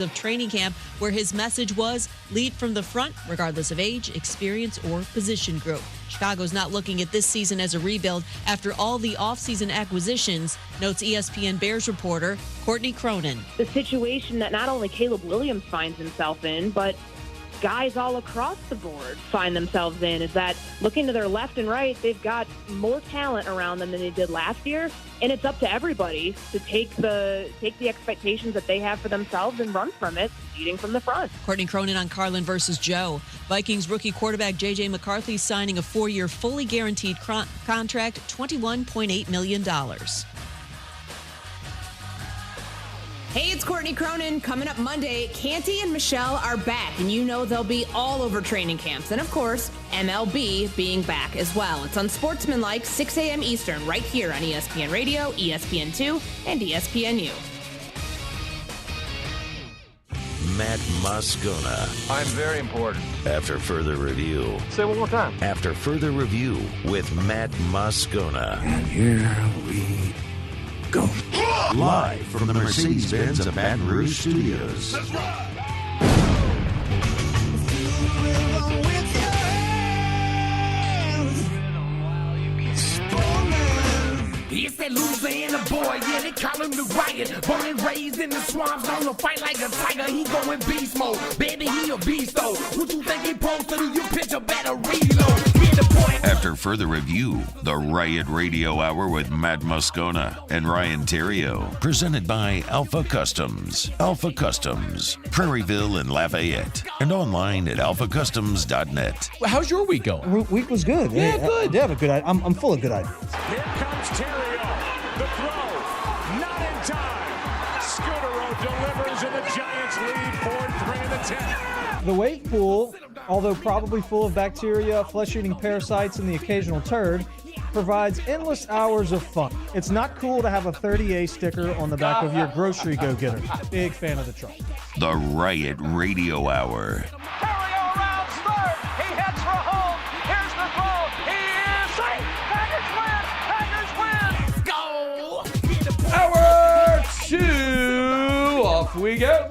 of training camp, where his message was lead from the front, regardless of age, experience, or position group. Chicago's not looking at this season as a rebuild after all the offseason acquisitions, notes ESPN Bears reporter Courtney Cronin. The situation that not only Caleb Williams finds himself in, but guys all across the board find themselves in, is that looking to their left and right, they've got more talent around them than they did last year, and it's up to everybody to take the expectations that they have for themselves and run from it, leading from the front. Courtney Cronin on Carlin versus Joe. Vikings rookie quarterback J.J. McCarthy signing a 4-year fully guaranteed contract, $21.8 million. Hey, it's Courtney Cronin. Coming up Monday, Canty and Michelle are back, and you know they'll be all over training camps. And, of course, MLB being back as well. It's Unsportsmanlike, 6 a.m. Eastern, right here on ESPN Radio, ESPN2, and ESPNU. Matt Moscona. I'm very important. After further review. Say it one more time. After further review with Matt Moscona. And here we go. Live from the Mercedes-Benz of Baton Rouge Studios. Let's ride. It's that Louisiana boy, yeah, they call him the Riot. Born and raised in the swamps, on the fight like a tiger. He going beast mode, baby, he a beast though. What you think he supposed to do? You pitch a better reload. After further review, the Riot Radio Hour with Matt Moscona and Ryan Theriot. Presented by Alpha Customs. Alpha Customs, Prairieville and Lafayette. And online at alphacustoms.net. How's your week going? Week was good. Yeah, good. I have a good. I'm full of good ideas. Here comes Theriot. The throw, not in time. Scudero delivers, and the Giants lead 4-3 in the 10th. The wake pool, although probably full of bacteria, flesh-eating parasites, and the occasional turd, provides endless hours of fun. It's not cool to have a 30A sticker on the back of your grocery go-getter. Big fan of the truck. The Riot Radio Hour. Theriot rounds third. He heads for home. Here's the throw. He is safe. Packers win. Packers win. Hour 2, off we go.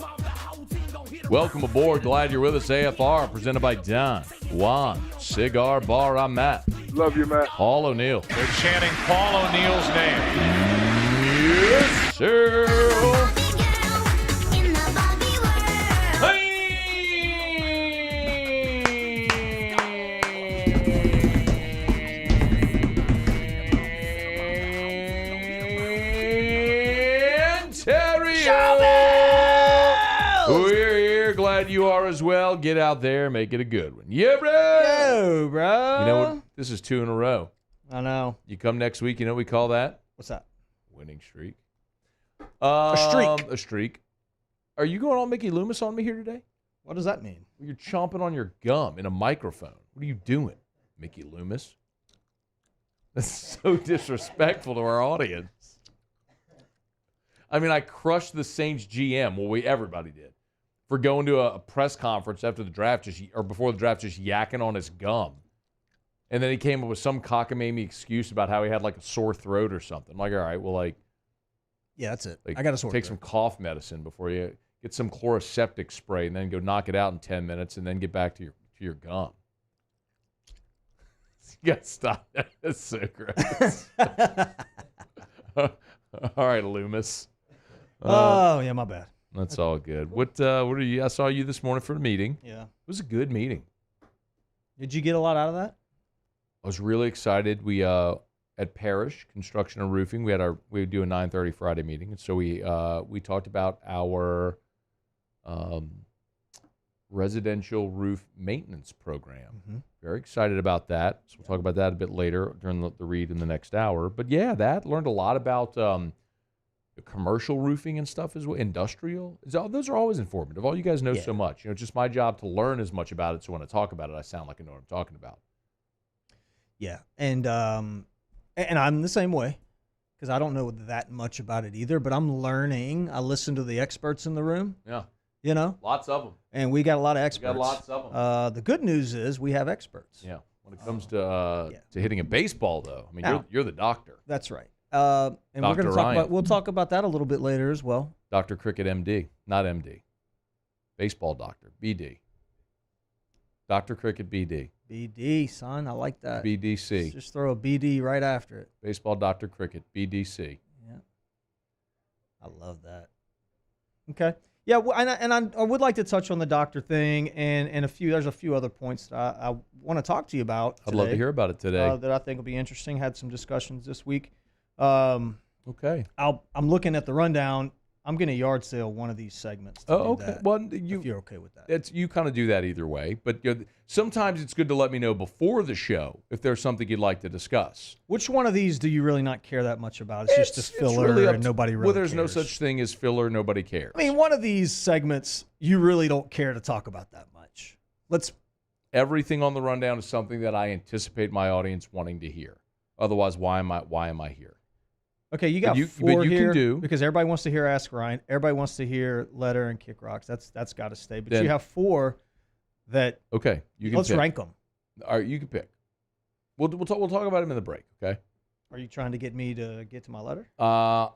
Welcome aboard. Glad you're with us. AFR presented by Don Juan Cigar Bar. I'm Matt. Love you, Matt. Paul O'Neill. They're chanting Paul O'Neill's name. Yes, sir. Glad you are as well. Get out there, make it a good one. Yeah, bro. Yo, bro. You know what? This is 2 in a row. I know. You come next week, you know what we call that? What's that? Winning streak. A streak. A streak. Are you going all Mickey Loomis on me here today? What does that mean? You're chomping on your gum in a microphone. What are you doing, Mickey Loomis? That's so disrespectful to our audience. I mean, I crushed the Saints GM. Well, everybody did. For going to a press conference after the draft, or before the draft, just yakking on his gum. And then he came up with some cockamamie excuse about how he had like a sore throat or something. I'm like, all right, well, like, yeah, that's it. like, I got a sore take throat. some cough medicine before you get some chloroseptic spray, and then go knock it out in 10 minutes, and then get back to your gum. You got to stop that. That's so gross. All right, Loomis. Oh yeah, my bad. That's all good. What are you? I saw you this morning for the meeting. Yeah. It was a good meeting. Did you get a lot out of that? I was really excited. We at Parish Construction and Roofing, we do a 9:30 Friday meeting, and so we talked about our residential roof maintenance program. Mm-hmm. Very excited about that. So we'll talk about that a bit later during the read in the next hour. But yeah, learned a lot about commercial roofing and stuff as well, industrial. Those are always informative. All you guys know so much. It's just my job to learn as much about it, so when I talk about it, I sound like I know what I'm talking about. Yeah, and I'm the same way because I don't know that much about it either, but I'm learning. I listen to the experts in the room. Yeah. You know? Lots of them. And we got a lot of experts. We got lots of them. The good news is we have experts. Yeah. When it comes to hitting a baseball, though, I mean, you're the doctor. That's right. And Dr. we'll talk about that a little bit later as well. Dr. Cricket, MD, not MD. Baseball doctor, BD. Dr. Cricket, BD. BD, son. I like that. BDC. Just throw a BD right after it. Baseball Dr. Cricket, BDC. Yeah. I love that. Okay. Yeah, I would like to touch on the doctor thing and there's a few other points that I want to talk to you about today. I'd love to hear about it today. That I think will be interesting. Had some discussions this week. Okay. I'm looking at the rundown. I'm going to yard sale one of these segments. Okay. That, well, if you're okay with that. You kind of do that either way, but sometimes it's good to let me know before the show if there's something you'd like to discuss. Which one of these do you really not care that much about? It's just a filler really and nobody really there's cares. no such thing as filler. Nobody cares. I mean, one of these segments you really don't care to talk about that much. Everything on the rundown is something that I anticipate my audience wanting to hear. Otherwise, why am I here? Okay, you got four here because everybody wants to hear Ask Ryan. Everybody wants to hear Letter and Kick Rocks. That's got to stay. But you have four that. Okay, you can. Let's rank them. All right, you can pick. We'll talk about them in the break. Okay. Are you trying to get me to get to my letter?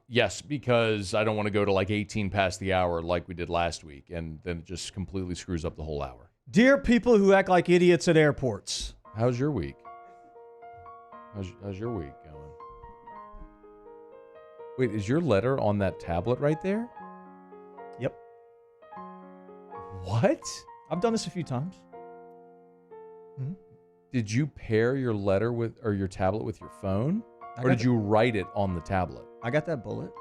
Yes, because I don't want to go to like 18 past the hour like we did last week, and then it just completely screws up the whole hour. Dear people who act like idiots at airports. How's your week? How's your week going? Wait, is your letter on that tablet right there? Yep. What? I've done this a few times. Mm-hmm. Did you pair your letter or your tablet with your phone? Or did you write it on the tablet? I got that bullet.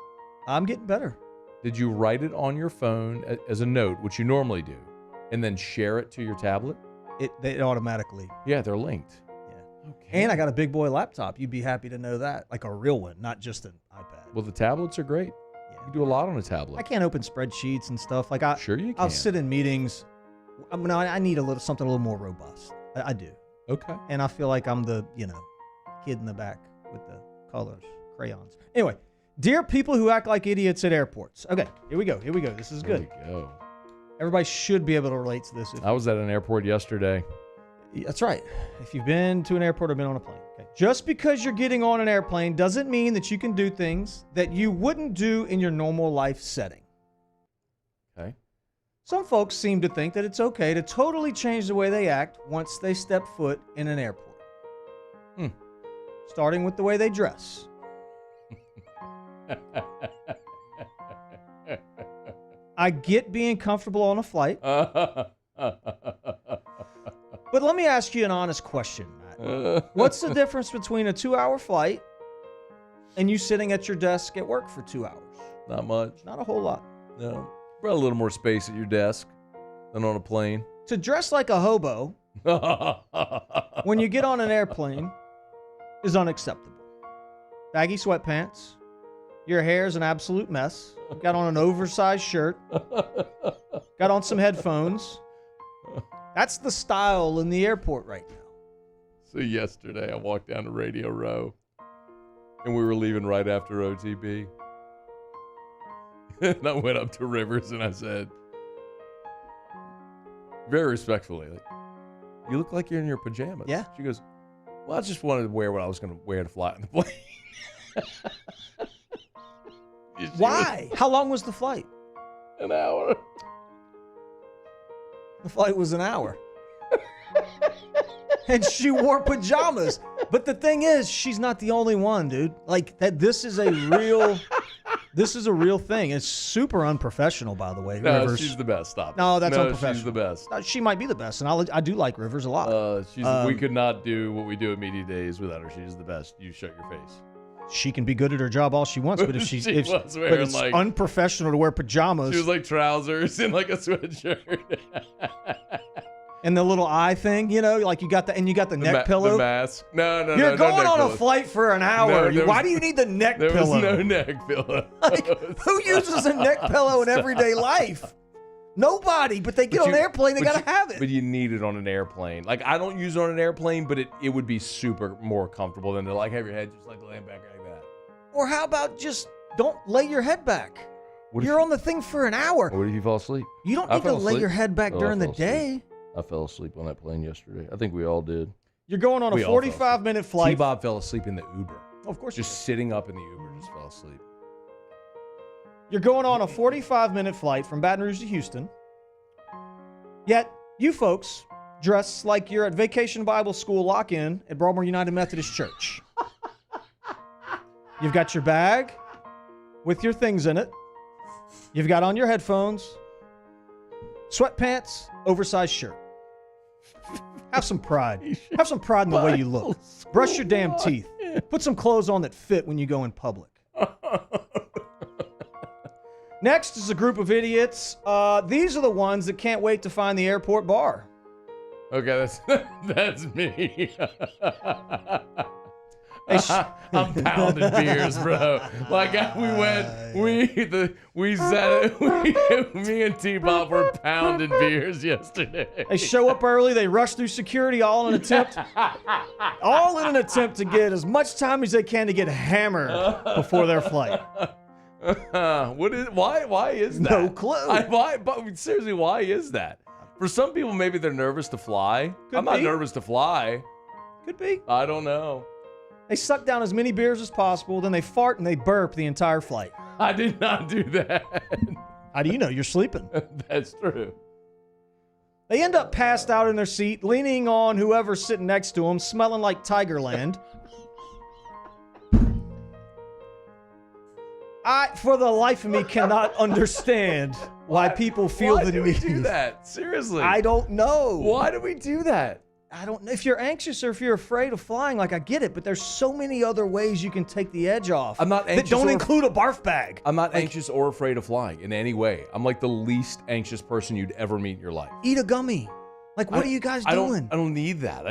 I'm getting better. Did you write it on your phone as a note, which you normally do, and then share it to your tablet? It automatically. Yeah, they're linked. Yeah. Okay. And I got a big boy laptop. You'd be happy to know that. Like a real one, not just an iPad. Well, the tablets are great. Yeah. You can do a lot on a tablet. I can't open spreadsheets and stuff. Sure you can. I'll sit in meetings. I need something a little more robust. I do. Okay. And I feel like I'm the, kid in the back with the colors, crayons. Anyway, dear people who act like idiots at airports. Okay, here we go. This is good. Here we go. Everybody should be able to relate to this. I was at an airport yesterday. That's right. If you've been to an airport or been on a plane. Okay. Just because you're getting on an airplane doesn't mean that you can do things that you wouldn't do in your normal life setting. Okay. Some folks seem to think that it's okay to totally change the way they act once they step foot in an airport. Starting with the way they dress. I get being comfortable on a flight. But let me ask you an honest question, Matt. What's the difference between a 2-hour flight and you sitting at your desk at work for 2 hours? Not much. Not a whole lot. No. Probably a little more space at your desk than on a plane. To dress like a hobo when you get on an airplane is unacceptable. Baggy sweatpants. Your hair's an absolute mess. Got on an oversized shirt. Got on some headphones. That's the style in the airport right now. So yesterday I walked down to Radio Row and we were leaving right after OTB. And I went up to Rivers and I said, very respectfully, you look like you're in your pajamas. Yeah. She goes, well, I just wanted to wear what I was going to wear to fly on the plane. Why? How long was the flight? An hour. The flight was an hour. And she wore pajamas. But the thing is, she's not the only one, dude. Like that. This is a real thing. It's super unprofessional, by the way. No, Rivers. she's the best. Stop. No, that's unprofessional. She's the best. She might be the best, and I do like Rivers a lot. We could not do what we do at Media Days without her. She's the best. You shut your face. She can be good at her job all she wants, but if it's unprofessional to wear pajamas. She was like trousers and like a sweatshirt. And the little eye thing, like you got the neck pillow. The mask. No. You're going on pillow. A flight for an hour. Why do you need the neck pillow? There was no neck pillow. Like, who uses a neck pillow in everyday life? Nobody, but they get on an airplane, they got to have it. But you need it on an airplane. Like, I don't use it on an airplane, but it would be super more comfortable than to like have your head just like laying back like that. Or how about just don't lay your head back? You're on the thing for an hour. What if you fall asleep? You don't need to lay your head back during the day. I fell asleep on that plane yesterday. I think we all did. You're going on a 45-minute flight. T-Bob fell asleep in the Uber. Of course. Just sitting up in the Uber, just fell asleep. You're going on a 45-minute flight from Baton Rouge to Houston. Yet, you folks dress like you're at Vacation Bible School lock-in at Broadmoor United Methodist Church. You've got your bag with your things in it. You've got on your headphones, sweatpants, oversized shirt. Have some pride. Have some pride in the way you look. Brush your damn teeth. Put some clothes on that fit when you go in public. Next is a group of idiots. These are the ones that can't wait to find the airport bar. Okay, that's me. I'm pounding beers, bro. Like me and T-Bob were pounding beers yesterday. They show up early, they rush through security, all in an attempt to get as much time as they can to get hammered before their flight. Why is that? No clue. But seriously, why is that? For some people, maybe they're nervous to fly. I'm not nervous to fly. Could be. I don't know. They suck down as many beers as possible, then they fart and they burp the entire flight. I did not do that. How do you know? You're sleeping. That's true. They end up passed out in their seat, leaning on whoever's sitting next to them, smelling like Tigerland. I, for the life of me, cannot understand why people feel the need. Why do we do that? Seriously. I don't know. Why do we do that? I don't know. If you're anxious or if you're afraid of flying, like, I get it, but there's so many other ways you can take the edge off. I'm not anxious. That don't include a barf bag. I'm not anxious or afraid of flying in any way. I'm like the least anxious person you'd ever meet in your life. Eat a gummy. Like, what are you guys doing? I don't need that.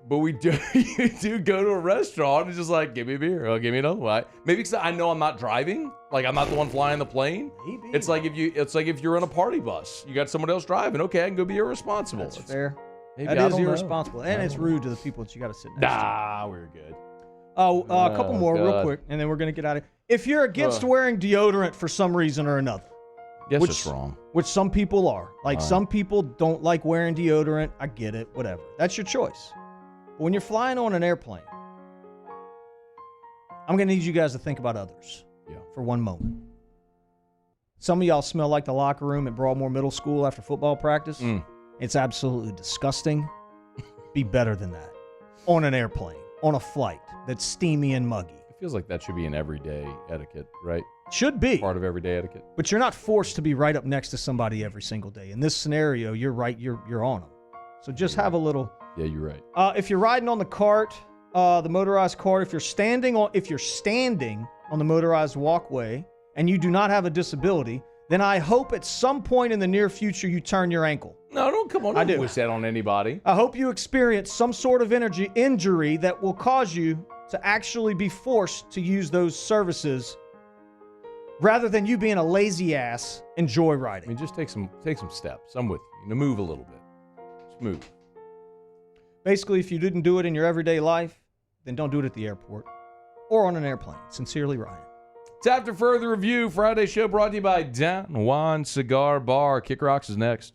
But we do. You do go to a restaurant and just like, give me a beer. Or give me another one. Maybe because I know I'm not driving. Like, I'm not the one flying the plane. Maybe. It's like if you're on a party bus, you got someone else driving. Okay, I can go be irresponsible. That's fair. Maybe that is irresponsible, and it's rude to the people that you got to sit next to. Nah, we're good. Oh, a couple more real quick, and then we're going to get out of here. If you're against wearing deodorant for some reason or another. Yes, it's wrong. Which some people are. Like, some people don't like wearing deodorant. I get it. Whatever. That's your choice. But when you're flying on an airplane, I'm going to need you guys to think about others for one moment. Some of y'all smell like the locker room at Broadmoor Middle School after football practice. It's absolutely disgusting. Be better than that. On an airplane, on a flight that's steamy and muggy. It feels like that should be an everyday etiquette, right? Should be. Part of everyday etiquette. But you're not forced to be right up next to somebody every single day. In this scenario, you're right, you're on them. So just have a little. Yeah, you're right. If you're riding on the cart, the motorized cart, if you're standing on the motorized walkway and you do not have a disability, then I hope at some point in the near future you turn your ankle. No, don't come on. I do. Wish that on anybody. I hope you experience some sort of injury that will cause you to actually be forced to use those services rather than you being a lazy ass and joyriding. I mean, just take some steps. I'm with you. Move a little bit. Just move. Basically, if you didn't do it in your everyday life, then don't do it at the airport or on an airplane. Sincerely, Ryan. It's After Further Review. Friday show brought to you by Don Juan Cigar Bar. Kick Rocks is next.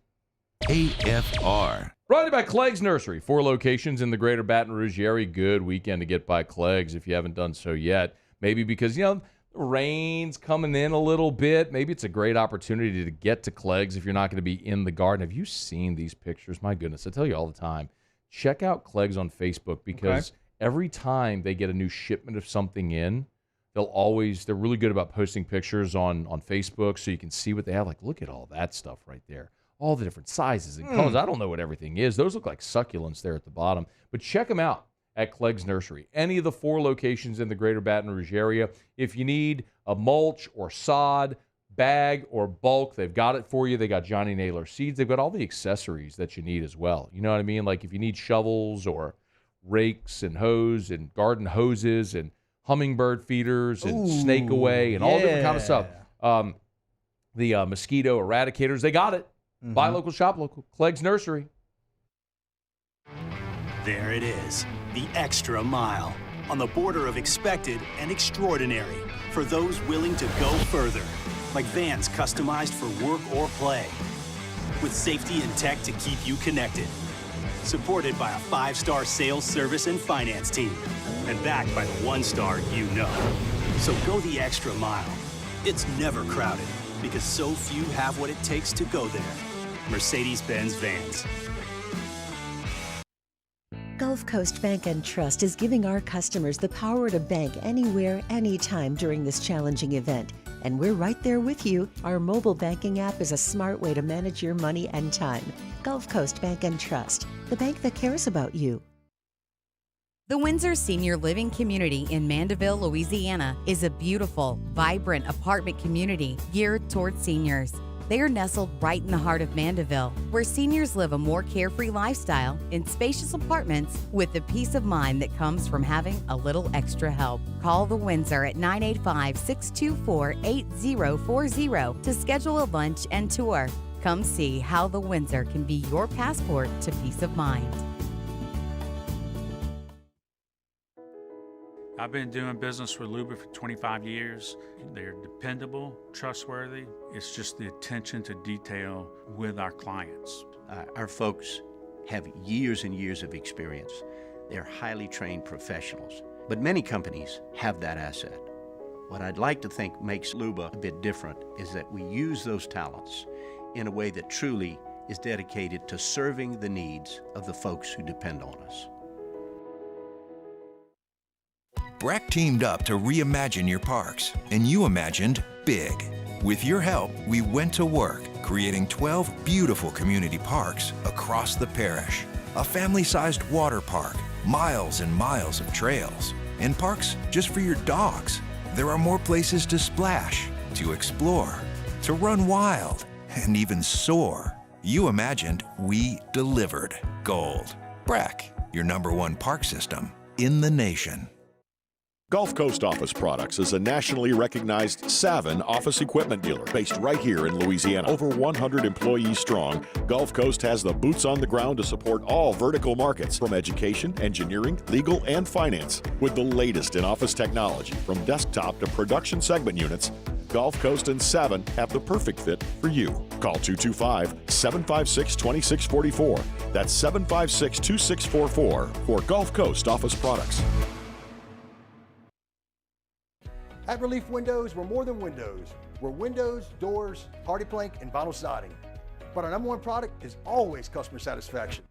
AFR. Brought to you by Clegg's Nursery. 4 locations in the greater Baton Rouge area. Good weekend to get by Clegg's if you haven't done so yet. Maybe because, the rain's coming in a little bit. Maybe it's a great opportunity to get to Clegg's if you're not going to be in the garden. Have you seen these pictures? My goodness, I tell you all the time. Check out Clegg's on Facebook because every time they get a new shipment of something in, they're really good about posting pictures on Facebook so you can see what they have. Like, look at all that stuff right there. All the different sizes and colors. I don't know what everything is. Those look like succulents there at the bottom. But check them out at Clegg's Nursery. Any of the 4 locations in the greater Baton Rouge area. If you need a mulch or sod, bag or bulk, they've got it for you. They got Johnny Naylor seeds. They've got all the accessories that you need as well. You know what I mean? Like if you need shovels or rakes and hose and garden hoses and hummingbird feeders and snake away and all different kind of stuff. The mosquito eradicators, they got it. Buy local, shop local. Clegg's Nursery. There it is, the extra mile, on the border of expected and extraordinary for those willing to go further, like vans customized for work or play, with safety and tech to keep you connected, supported by a 5-star sales, service, and finance team, and backed by the 1-star you know. So go the extra mile. It's never crowded because so few have what it takes to go there. Mercedes-Benz Vans. Gulf Coast Bank and Trust is giving our customers the power to bank anywhere, anytime during this challenging event. And we're right there with you. Our mobile banking app is a smart way to manage your money and time. Gulf Coast Bank and Trust, the bank that cares about you. The Windsor Senior Living Community in Mandeville, Louisiana is a beautiful, vibrant apartment community geared toward seniors. They are nestled right in the heart of Mandeville, where seniors live a more carefree lifestyle in spacious apartments with the peace of mind that comes from having a little extra help. Call the Windsor at 985-624-8040 to schedule a lunch and tour. Come see how the Windsor can be your passport to peace of mind. I've been doing business with Luba for 25 years. They're dependable, trustworthy. It's just the attention to detail with our clients. Our folks have years and years of experience. They're highly trained professionals, but many companies have that asset. What I'd like to think makes Luba a bit different is that we use those talents in a way that truly is dedicated to serving the needs of the folks who depend on us. BRAC teamed up to reimagine your parks, and you imagined big. With your help, we went to work, creating 12 beautiful community parks across the parish. A family-sized water park, miles and miles of trails, and parks just for your dogs. There are more places to splash, to explore, to run wild, and even soar. You imagined, we delivered. Gold. BRAC, your #1 park system in the nation. Gulf Coast Office Products is a nationally recognized Savin office equipment dealer based right here in Louisiana. Over 100 employees strong, Gulf Coast has the boots on the ground to support all vertical markets from education, engineering, legal, and finance. With the latest in office technology from desktop to production segment units, Gulf Coast and Savin have the perfect fit for you. Call 225-756-2644. That's 756-2644 for Gulf Coast Office Products. At Relief Windows, we're more than windows. We're windows, doors, hardy plank, and vinyl siding. But our #1 product is always customer satisfaction.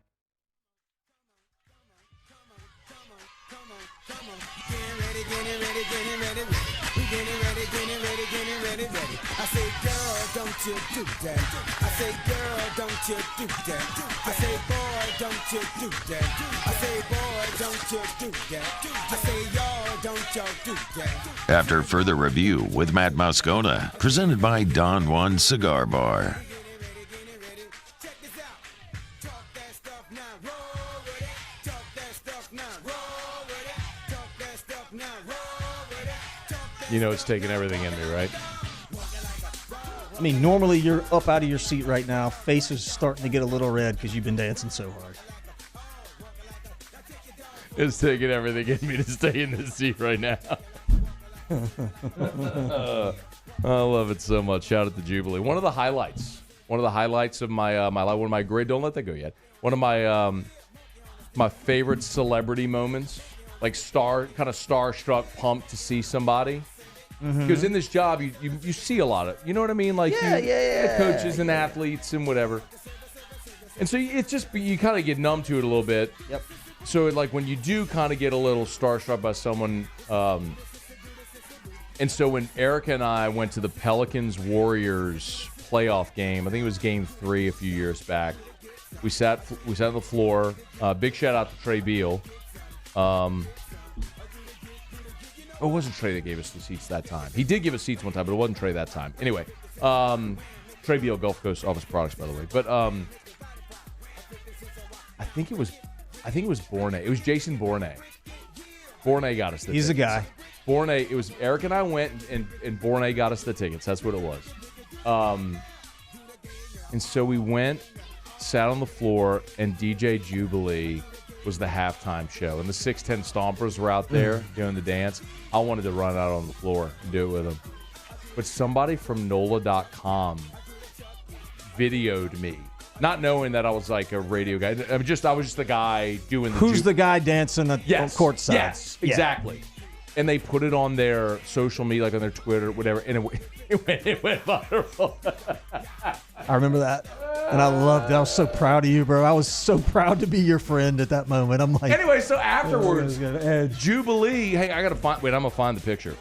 I say, girl, don't you do that. I say, girl, don't you do that. I say, boy, don't you do that. I say, boy, don't you do that. I say, y'all, don't y'all do that. After further review with Matt Moscona, presented by Don Juan Cigar Bar. You know it's taking everything in me, right? I mean, normally you're up out of your seat right now. Face is starting to get a little red because you've been dancing so hard. It's taking everything in me to stay in this seat right now. I love it so much. Shout out to Jubilee. One of the highlights of my my life. One of my great. Don't let that go yet. One of my my favorite celebrity moments, like starstruck, pumped to see somebody. Because in this job, you see a lot of, you know what I mean? Like coaches and athletes and whatever. And so it's just, you kind of get numb to it a little bit. Yep. So like when you do kind of get a little starstruck by someone, and so when Erica and I went to the Pelicans-Warriors playoff game, I think it was game 3 a few years back, we sat on the floor. Big shout out to Trey Beal. It wasn't Trey that gave us the seats that time. He did give us seats one time, but it wasn't Trey that time. Anyway, Trey Beal, Gulf Coast Office Products, by the way. But I think it was Bornay. It was Jason Bornay. Bornay got us the tickets. He's a guy. Bornay. It was Eric and I went, and Bornay got us the tickets. That's what it was. And so we went, sat on the floor, and DJ Jubilee was the halftime show. And the 6'10 Stompers were out there doing the dance. I wanted to run out on the floor and do it with them. But somebody from NOLA.com videoed me, not knowing that I was like a radio guy. I was just the guy doing the Who's the guy dancing at courtside? Yes, exactly. and they put it on their social media, like on their Twitter, whatever, and it went viral. I remember that. And I loved it. I was so proud of you, bro. I was so proud to be your friend at that moment. I'm like. Anyway, so afterwards, Jubilee. Hey, I gotta find. Wait, I'm gonna find the picture.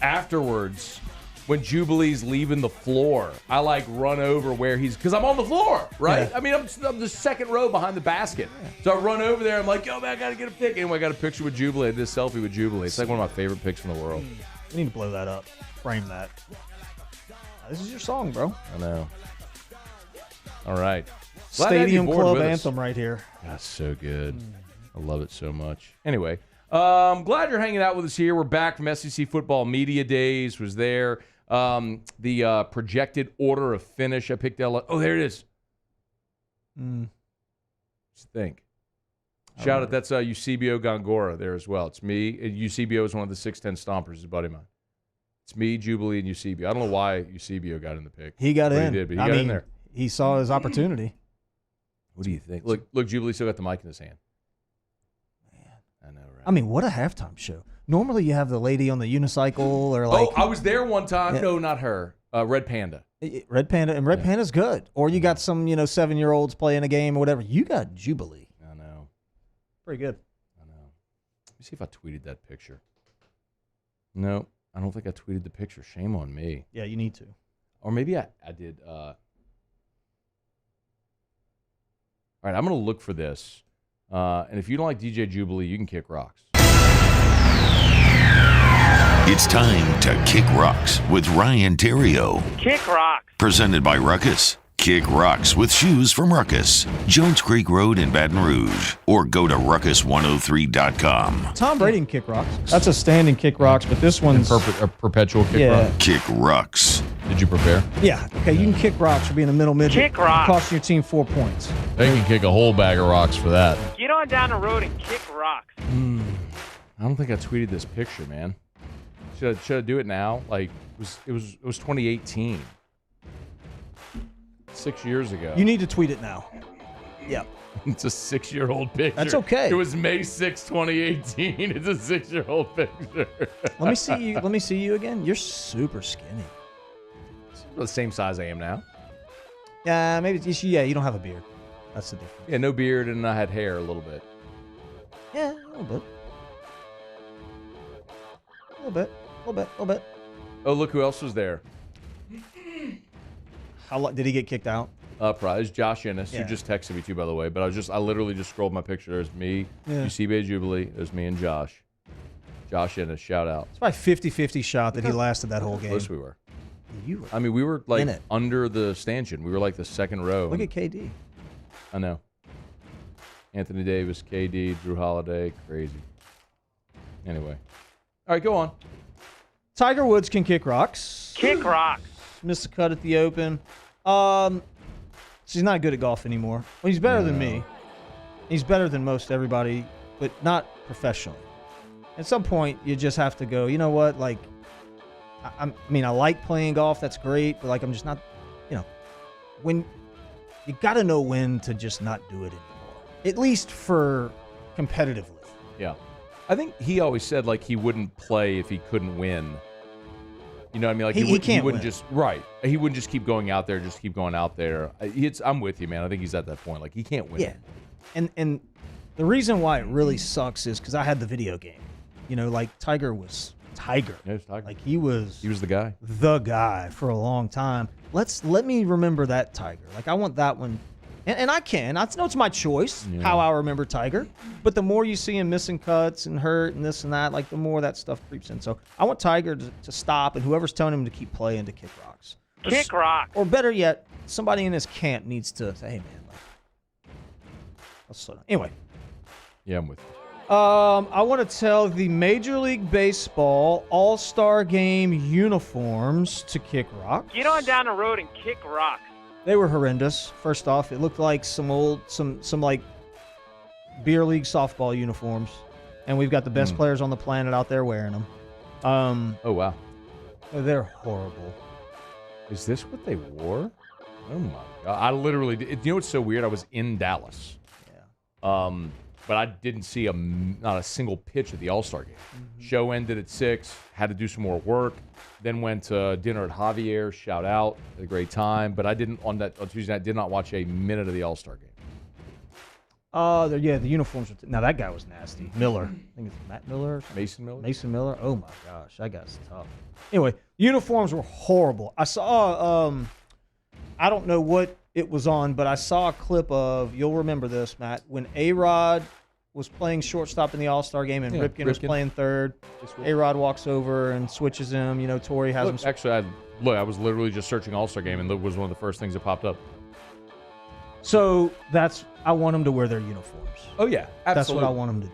Afterwards, when Jubilee's leaving the floor, I like run over where he's, because I'm on the floor, right? Yeah. I mean, I'm the second row behind the basket. So I run over there. I'm like, yo, man, I gotta get a pic. Anyway, I got a picture with Jubilee. I did a selfie with Jubilee. It's like one of my favorite pics in the world. We need to blow that up. Frame that. This is your song, bro. I know. All right. Stadium Club anthem right here. That's so good. I love it so much. Anyway, glad you're hanging out with us here. We're back from SEC Football Media Days. Was there. The projected order of finish. I picked LSU. Oh, there it is. What do you think? Shout out. That's Eusebio Gongora there as well. It's me. Eusebio is one of the 6'10 stompers. He's a buddy of mine. It's me, Jubilee, and Eusebio. I don't know why Eusebio got in the pick. He got in. He did, but he got in there. He saw his opportunity. What do you think? Look, Jubilee still got the mic in his hand. Man, I know, right? I mean, what a halftime show. Normally you have the lady on the unicycle or like. Oh, I was there one time. Yeah. No, not her. Red Panda. Red Panda, and Red Panda's good. Or you got some, 7-year-olds playing a game or whatever. You got Jubilee. I know. Pretty good. I know. Let me see if I tweeted that picture. No, I don't think I tweeted the picture. Shame on me. Yeah, you need to. Or maybe I did. All right, I'm going to look for this. And if you don't like DJ Jubilee, you can kick rocks. It's time to Kick Rocks with Ryan Theriot. Kick Rocks. Presented by Ruckus. Kick Rocks with shoes from Ruckus. Jones Creek Road in Baton Rouge. Or go to ruckus103.com. Tom Brady can kick rocks. That's a standing kick rocks, but this one's a perpetual kick rock. Kick Rocks. Did you prepare? Yeah. Okay, you can kick rocks for being a middle midget. Kick rocks. Costing your team 4 points. They can kick a whole bag of rocks for that. Get on down the road and kick rocks. I don't think I tweeted this picture, man. Should I do it now? Like it was 2018. 6 years ago. You need to tweet it now. Yeah. It's a 6-year-old picture. That's okay. It was May 6, 2018. It's a 6-year-old picture. Let me see you. Let me see you again. You're super skinny. It's the same size I am now. Yeah, maybe. You don't have a beard. That's the difference. Yeah, no beard, and I had hair a little bit. Yeah, a little bit. A little bit. Oh, look who else was there. How did he get kicked out? Probably. It's Josh Ennis, who just texted me too, by the way. But I literally just scrolled my picture. There's me, UCB Jubilee. There's me and Josh. Josh Ennis, shout out. It's probably 50-50 shot that he lasted that whole game. Close we were. You were. I mean, we were like under the stanchion. We were like the second row. Look at KD. I know. Anthony Davis, KD, Drew Holiday, crazy. Anyway. All right, go on. Tiger Woods can kick rocks. Kick rocks. Missed the cut at the Open. So he's not good at golf anymore. Well, he's better than me. He's better than most everybody, but not professionally. At some point, you just have to go, you know what? Like, I mean, I like playing golf. That's great. But, like, I'm just not, when you got to know when to just not do it anymore, at least for competitively. Yeah. I think he always said, like, he wouldn't play if he couldn't win. You know what I mean? Like he wouldn't just He wouldn't just keep going out there, just keep going out there. I'm with you, man. I think he's at that point. Like he can't win. Yeah, and the reason why it really sucks is because I had the video game. Like Tiger was Tiger. Yeah, it was Tiger. Like he was the guy. The guy for a long time. Let me remember that Tiger. Like I want that one. And I can. I know it's my choice how I remember Tiger. But the more you see him missing cuts and hurt and this and that, like the more that stuff creeps in. So I want Tiger to stop, and whoever's telling him to keep playing to kick rocks. Kick rocks. Or better yet, somebody in his camp needs to say, hey, man, let's slow down. Anyway. Yeah, I'm with you. I want to tell the Major League Baseball All-Star Game uniforms to kick rocks. Get on down the road and kick rocks. They were horrendous. First off, it looked like some like beer league softball uniforms, and we've got the best players on the planet out there wearing them. Oh wow, they're horrible. Is this what they wore? Oh my god! I literally, you know what's so weird? I was in Dallas. Yeah. but I didn't see not a single pitch at the All-Star game. Show ended at 6, had to do some more work, then went to dinner at Javier, shout out, had a great time, but I didn't, on Tuesday night, did not watch a minute of the All-Star game. The uniforms. Now, that guy was nasty. Miller. I think it's Matt Miller. Mason Miller? Mason Miller. Oh, my gosh. That guy's tough. Anyway, uniforms were horrible. I saw, I don't know what it was on, but I saw a clip of, you'll remember this, Matt, when A-Rod was playing shortstop in the All-Star game and Ripken was playing third. A-Rod walks over and switches him. You know, Torrey has him. Actually, I was literally just searching All-Star game, and that was one of the first things that popped up. So I want them to wear their uniforms. Oh, yeah, absolutely. That's what I want them to do.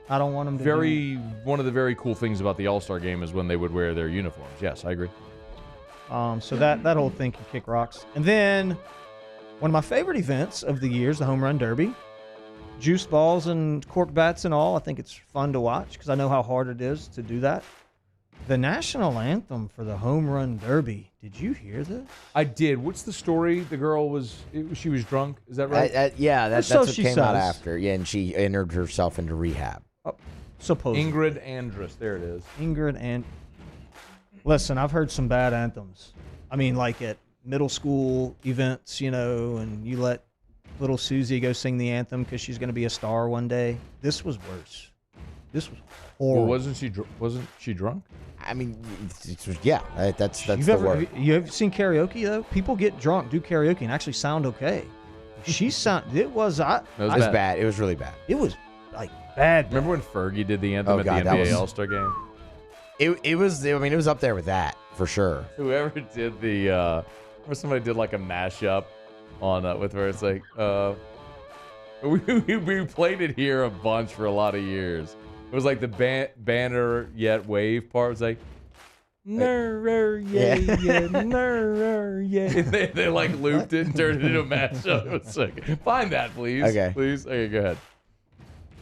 I don't want them to One of the very cool things about the All-Star game is when they would wear their uniforms. Yes, I agree. So that whole thing can kick rocks. And then one of my favorite events of the year is the Home Run Derby. Juice balls and cork bats and all. I think it's fun to watch because I know how hard it is to do that. The national anthem for the Home Run Derby. Did you hear this? I did. What's the story? The girl she was drunk. Is that right? That's what came out after. Yeah, and she entered herself into rehab. Supposedly. Ingrid Andress. There it is. Ingrid and listen, I've heard some bad anthems. I mean, like at middle school events, you know, and you let little Susie go sing the anthem because she's going to be a star one day. This was worse. This was horrible. Well, wasn't she drunk? I mean, yeah, that's the word. You ever seen karaoke though? People get drunk, do karaoke, and actually sound okay. It was bad. It was really bad. It was like bad. Remember when Fergie did the anthem at the NBA All-Star game? It was. I mean, it was up there with that for sure. Whoever did where somebody did like a mashup on with where it's like we played it here a bunch for a lot of years. It was like the banner yet wave part. It's like they like looped it and turned it into a mashup. It was sick. Find that, please. Okay. Please. Okay, go ahead.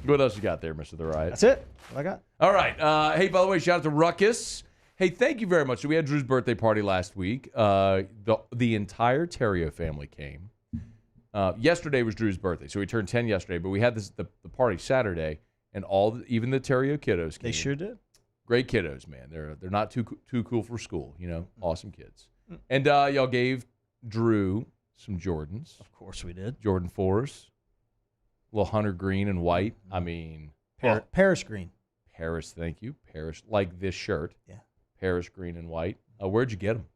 What else you got there, Mr. The Riot? That's it. What I got. All right. Hey, by the way, shout out to Ruckus. Hey, thank you very much. So we had Drew's birthday party last week. The entire Theriot family came. Yesterday was Drew's birthday, so he turned 10 yesterday. But we had the party Saturday, and even the Theriot kiddos came. They sure did. Great kiddos, man. They're not too cool for school, you know. Awesome kids. And y'all gave Drew some Jordans. Of course we did. Jordan 4s. Little hunter green and white. I mean, Paris green. Paris, thank you. Paris, like this shirt. Yeah. Paris green and white. Where'd you get them?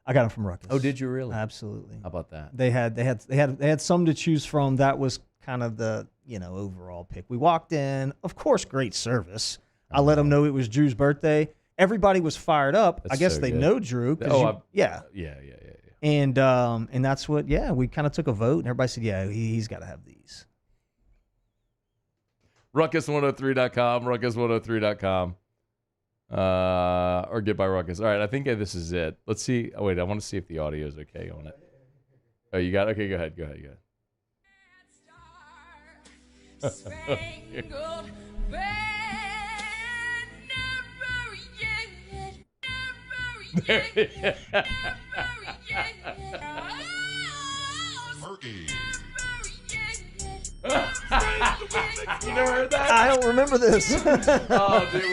I got them from Ruckus. Oh, did you really? Absolutely. How about that? They had some to choose from. That was kind of the overall pick. We walked in, of course, great service. I let them know it was Drew's birthday. Everybody was fired up. That's I guess so they good. know Drew. Yeah. And that's what. Yeah, we kind of took a vote, and everybody said, yeah, he's got to have these. Ruckus103.com, Ruckus103.com, or get by Ruckus. All right, I think this is it. Let's see. Oh, wait, I want to see if the audio is okay on it. Oh, you got it? Okay, go ahead. You never heard that? I don't remember this. Oh, dude,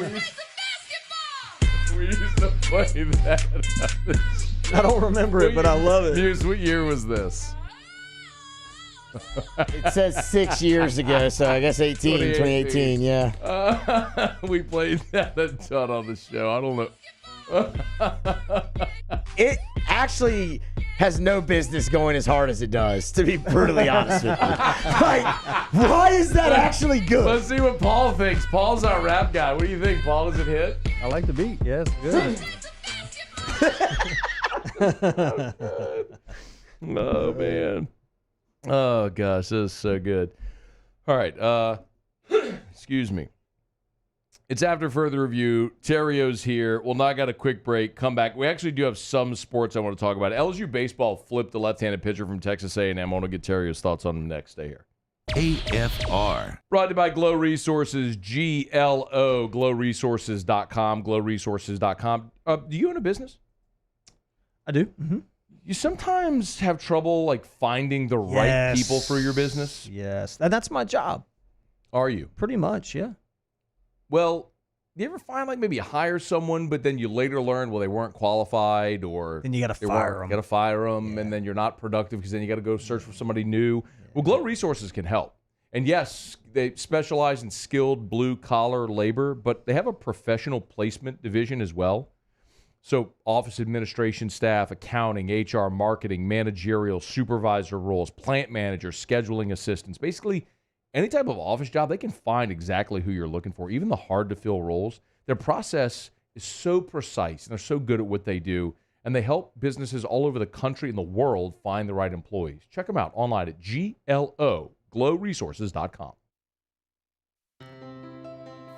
we used to play that. I don't remember it, but I love it. What year was this? It says 6 years ago, so I guess 2018, yeah. We played that a ton on the show. I don't know. It actually has no business going as hard as it does, to be brutally honest with you. Like, why is that actually good? Let's see what Paul thinks. Paul's our rap guy. What do you think, Paul? Does it hit? I like the beat. Yes, good. Oh, man. Oh, gosh, this is so good. All right. Excuse me. It's after further review. Theriot's here. Well, now I got a quick break. Come back. We actually do have some sports I want to talk about. LSU baseball flipped the left-handed pitcher from Texas A&M. I want to get Theriot's thoughts on them next. Stay here. AFR. Brought to you by Glow Resources, GLO, glowresources.com, glowresources.com. Do you own a business? I do. Mm-hmm. You sometimes have trouble like finding the right people for your business. Yes, and that's my job. Are you? Pretty much, yeah. Well, do you ever find like maybe you hire someone, but then you later learn, well, they weren't qualified, or Then you got to they fire weren't- them. Got to fire them, and then you're not productive because then you got to go search for somebody new. Well, Glow Resources can help. And yes, they specialize in skilled blue-collar labor, but they have a professional placement division as well. So office administration staff, accounting, HR, marketing, managerial, supervisor roles, plant managers, scheduling assistants, basically any type of office job, they can find exactly who you're looking for, even the hard-to-fill roles. Their process is so precise, and they're so good at what they do, and they help businesses all over the country and the world find the right employees. Check them out online at glowresources.com.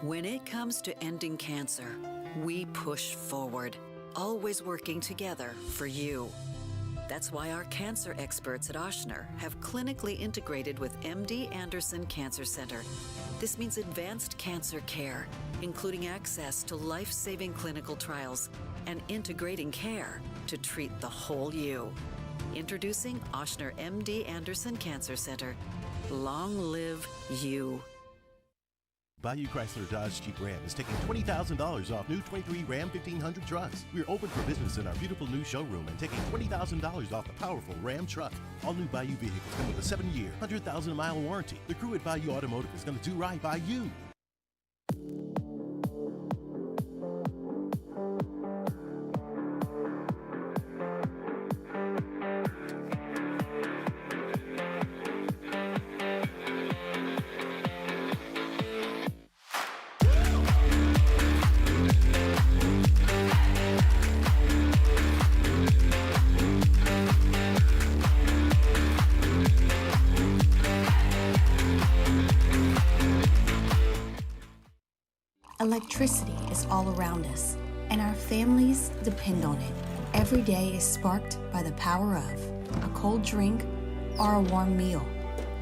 When it comes to ending cancer, we push forward, always working together for you. That's why our cancer experts at Ochsner have clinically integrated with MD Anderson Cancer Center. This means advanced cancer care, including access to life-saving clinical trials and integrating care to treat the whole you. Introducing Ochsner MD Anderson Cancer Center. Long live you. Bayou Chrysler Dodge Jeep Ram is taking $20,000 off new 23 Ram 1500 trucks. We're open for business in our beautiful new showroom and taking $20,000 off the powerful Ram truck. All new Bayou vehicles come with a 7-year, 100,000-mile warranty. The crew at Bayou Automotive is going to do right by you. Electricity is all around us, and our families depend on it. Every day is sparked by the power of a cold drink or a warm meal,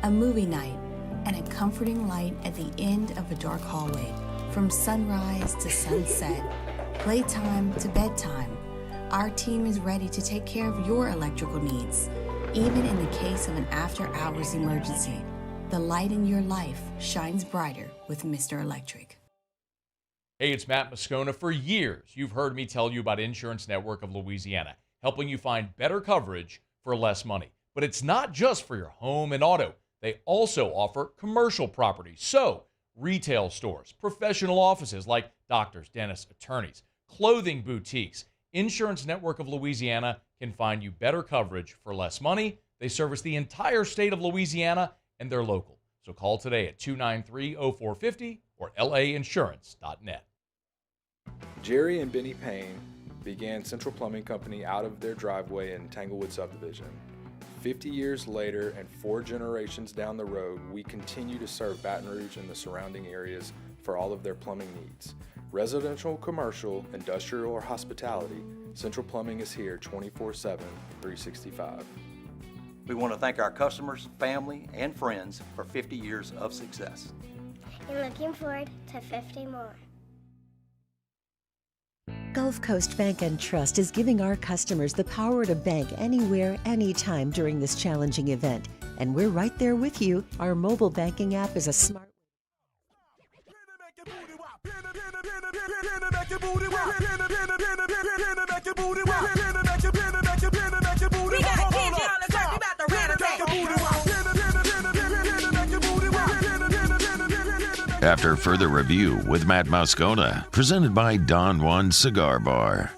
a movie night, and a comforting light at the end of a dark hallway. From sunrise to sunset, playtime to bedtime, our team is ready to take care of your electrical needs. Even in the case of an after-hours emergency, the light in your life shines brighter with Mr. Electric. Hey, it's Matt Moscona. For years, you've heard me tell you about Insurance Network of Louisiana, helping you find better coverage for less money. But it's not just for your home and auto. They also offer commercial property. So, retail stores, professional offices like doctors, dentists, attorneys, clothing boutiques. Insurance Network of Louisiana can find you better coverage for less money. They service the entire state of Louisiana, and they're local. So call today at 293-0450 or lainsurance.net. Jerry and Benny Payne began Central Plumbing Company out of their driveway in Tanglewood subdivision. 50 years later and 4 generations down the road, we continue to serve Baton Rouge and the surrounding areas for all of their plumbing needs. Residential, commercial, industrial, or hospitality, Central Plumbing is here 24/7, 365. We want to thank our customers, family, and friends for 50 years of success. And looking forward to 50 more. Gulf Coast Bank and Trust is giving our customers the power to bank anywhere, anytime during this challenging event. And we're right there with you. Our mobile banking app is a smart... After further review with Matt Moscona, presented by Don Juan Cigar Bar.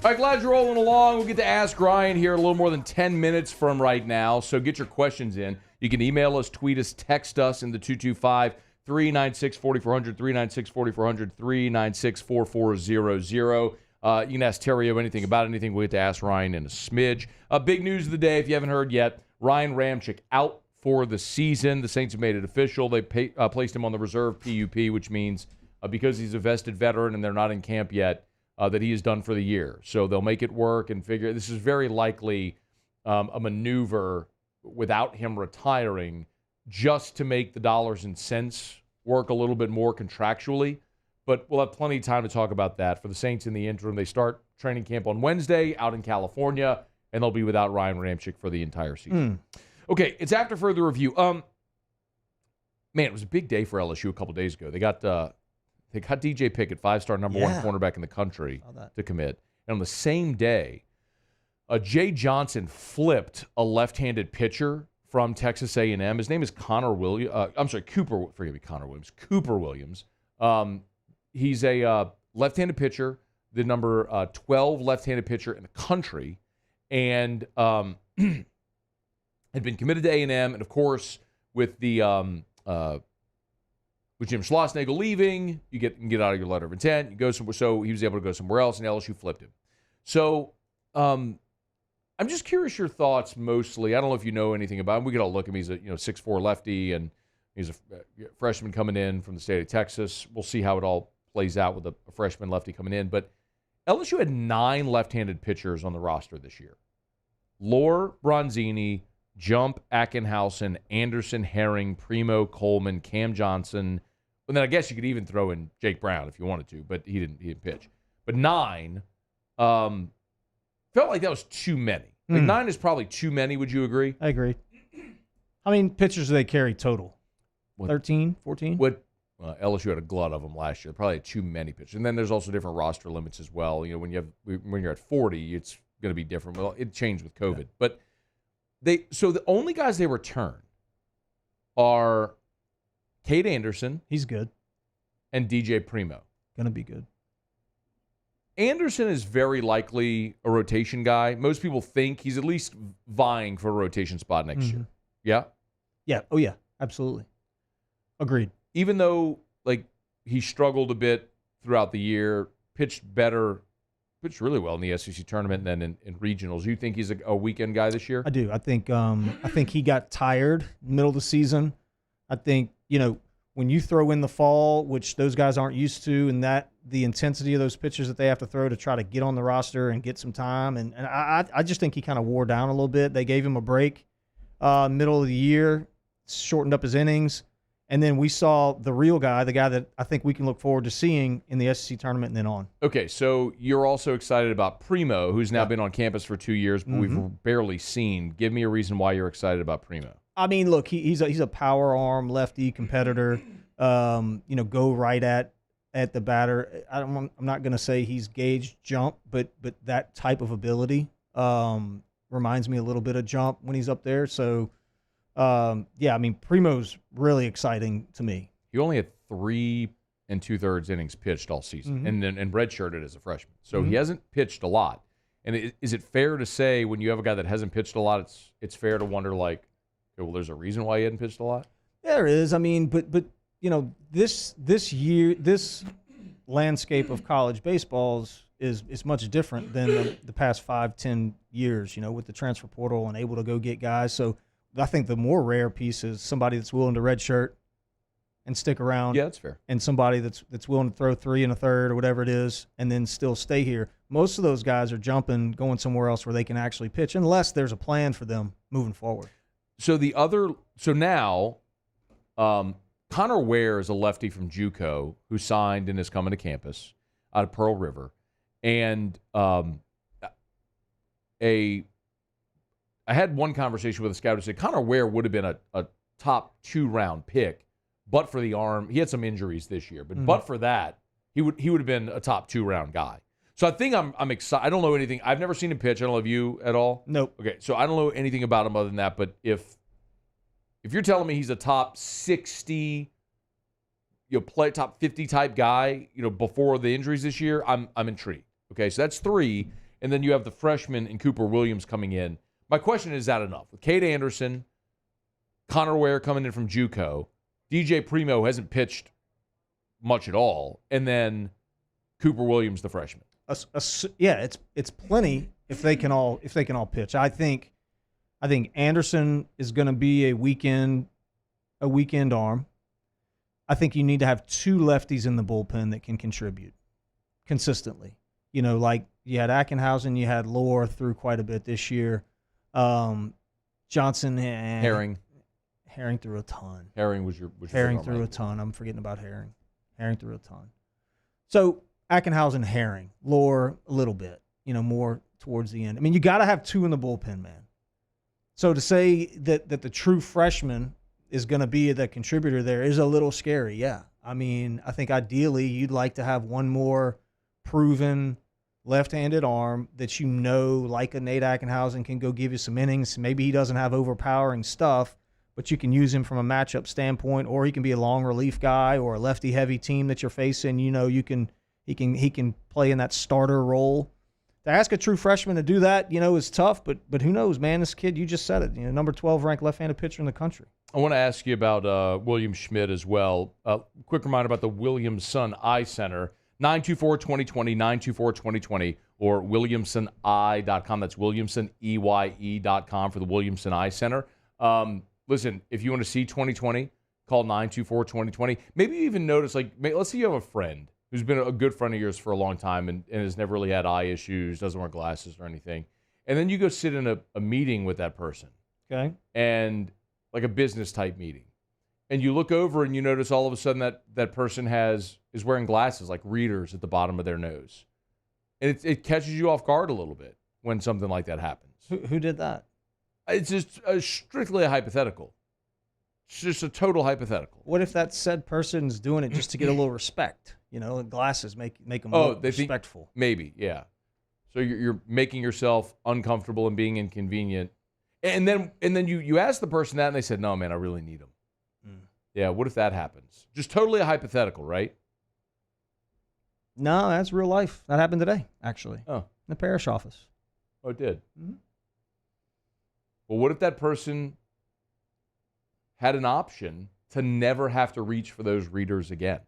All right, glad you're rolling along. We'll get to Ask Ryan here a little more than 10 minutes from right now, so get your questions in. You can email us, tweet us, text us in the 225-396-4400, 396-4400, 396-4400. You can ask Theriot anything about anything. We'll get to Ask Ryan in a smidge. Big news of the day, if you haven't heard yet, Ryan Ramczyk out for the season. The Saints have made it official. They placed him on the reserve PUP, which means because he's a vested veteran and they're not in camp yet, that he is done for the year. So they'll make it work and figure. This is very likely a maneuver without him retiring just to make the dollars and cents work a little bit more contractually. But we'll have plenty of time to talk about that. For the Saints in the interim, they start training camp on Wednesday out in California, and they'll be without Ryan Ramczyk for the entire season. Okay, it's after further review. Man, it was a big day for LSU a couple days ago. They got DJ Pickett, 5-star number one cornerback in the country, to commit. And on the same day, Jay Johnson flipped a left-handed pitcher from Texas A&M. His name is Cooper Williams. He's a left-handed pitcher, the number 12 left-handed pitcher in the country, and had been committed to A&M. And, of course, with the with Jim Schlossnagle leaving, you can get out of your letter of intent. You go somewhere, so he was able to go somewhere else, and LSU flipped him. So I'm just curious your thoughts mostly. I don't know if you know anything about him. We could all look at him. He's a 6'4" lefty, and he's a freshman coming in from the state of Texas. We'll see how it all plays out with a freshman lefty coming in. But LSU had 9 left-handed pitchers on the roster this year. Lohr, Bronzini, Jump, Ackenhausen, Anderson, Herring, Primo, Coleman, Cam Johnson. And then I guess you could even throw in Jake Brown if you wanted to, but he didn't pitch. But 9 felt like that was too many. Like 9 is probably too many, would you agree? I agree. How many pitchers do they carry total? 13, 14? LSU had a glut of them last year. Probably too many pitchers. And then there's also different roster limits as well. When you're at 40, it's going to be different. Well, it changed with COVID. Yeah. But so the only guys they return are Cade Anderson. He's good. And DJ Primo. Going to be good. Anderson is very likely a rotation guy. Most people think he's at least vying for a rotation spot next year. Yeah? Yeah. Oh, yeah. Absolutely. Agreed. Even though he struggled a bit throughout the year, pitched really well in the SEC tournament and then in regionals. You think he's a weekend guy this year? I do. I think he got tired middle of the season. I think, when you throw in the fall, which those guys aren't used to, and the intensity of those pitches that they have to throw to try to get on the roster and get some time, and I just think he kind of wore down a little bit. They gave him a break middle of the year, shortened up his innings. And then we saw the real guy, the guy that I think we can look forward to seeing in the SEC tournament and then on. Okay, so you're also excited about Primo, who's now been on campus for 2 years, but we've barely seen. Give me a reason why you're excited about Primo. I mean, look, he's a power arm lefty competitor. Go right at the batter. I'm not going to say he's Gage Jump, but that type of ability reminds me a little bit of Jump when he's up there. So. Primo's really exciting to me. He only had 3 2/3 innings pitched all season, and redshirted as a freshman. So he hasn't pitched a lot. And is it fair to say when you have a guy that hasn't pitched a lot, it's fair to wonder there's a reason why he hadn't pitched a lot? There is. I mean, but this year, this landscape of college baseball is much different than the past 5-10 years. With the transfer portal and able to go get guys. So. I think the more rare piece is somebody that's willing to redshirt and stick around. Yeah, that's fair. And somebody that's willing to throw 3 1/3 or whatever it is and then still stay here. Most of those guys are going somewhere else where they can actually pitch unless there's a plan for them moving forward. So now Connor Ware is a lefty from JUCO who signed and is coming to campus out of Pearl River. And I had one conversation with a scout who said Connor Ware would have been a top 2-round pick, but for the arm. He had some injuries this year, but for that, he would have been a top 2-round guy. So I think I'm excited. I don't know anything. I've never seen him pitch. I don't know if you at all. Nope. Okay, so I don't know anything about him other than that. But if you're telling me he's a top 60, top 50 type guy, before the injuries this year, I'm intrigued. Okay, so that's 3, and then you have the freshman and Cooper Williams coming in. My question is that enough? With Cade Anderson, Connor Ware coming in from JUCO, DJ Primo hasn't pitched much at all, and then Cooper Williams, the freshman. It's plenty if they can all pitch. I think Anderson is going to be a weekend arm. I think you need to have 2 lefties in the bullpen that can contribute consistently. Like you had Ackenhausen, you had Lohr through quite a bit this year. Johnson and Herring threw a ton. Herring was your Herring threw a ton. I'm forgetting about Herring. Herring threw a ton. So Ackenhausen, Herring, Lohr a little bit. More towards the end. I mean, you got to have 2 in the bullpen, man. So to say that the true freshman is going to be the contributor there is a little scary, yeah. I mean, I think ideally you'd like to have one more proven left-handed arm that like a Nate Ackenhausen, can go give you some innings. Maybe he doesn't have overpowering stuff, but you can use him from a matchup standpoint, or he can be a long relief guy or a lefty-heavy team that you're facing. He can play in that starter role. To ask a true freshman to do that, is tough, but who knows, man? This kid, you just said it, number 12 ranked left-handed pitcher in the country. I want to ask you about William Schmidt as well. Quick reminder about the Williamson Eye Center, 924-2020, 924-2020, or williamsoneye.com. That's williamsoneye.com for the Williamson Eye Center. Listen, if you want to see 2020, call 924-2020. Maybe you even notice, let's say you have a friend who's been a good friend of yours for a long time and has never really had eye issues, doesn't wear glasses or anything. And then you go sit in a meeting with that person. Okay. And like a business type meeting. And you look over and you notice all of a sudden that person is wearing glasses, like readers at the bottom of their nose. And it catches you off guard a little bit when something like that happens. Who did that? It's just strictly a hypothetical. It's just a total hypothetical. What if that said person's doing it just to get a little respect? Glasses make them look respectful. Maybe, yeah. So you're making yourself uncomfortable and being inconvenient. And then you ask the person that, and they said, no, man, I really need them. Yeah, what if that happens? Just totally a hypothetical, right? No, that's real life. That happened today, actually. Oh. In the parish office. Oh, it did? Mm-hmm. Well, what if that person had an option to never have to reach for those readers again?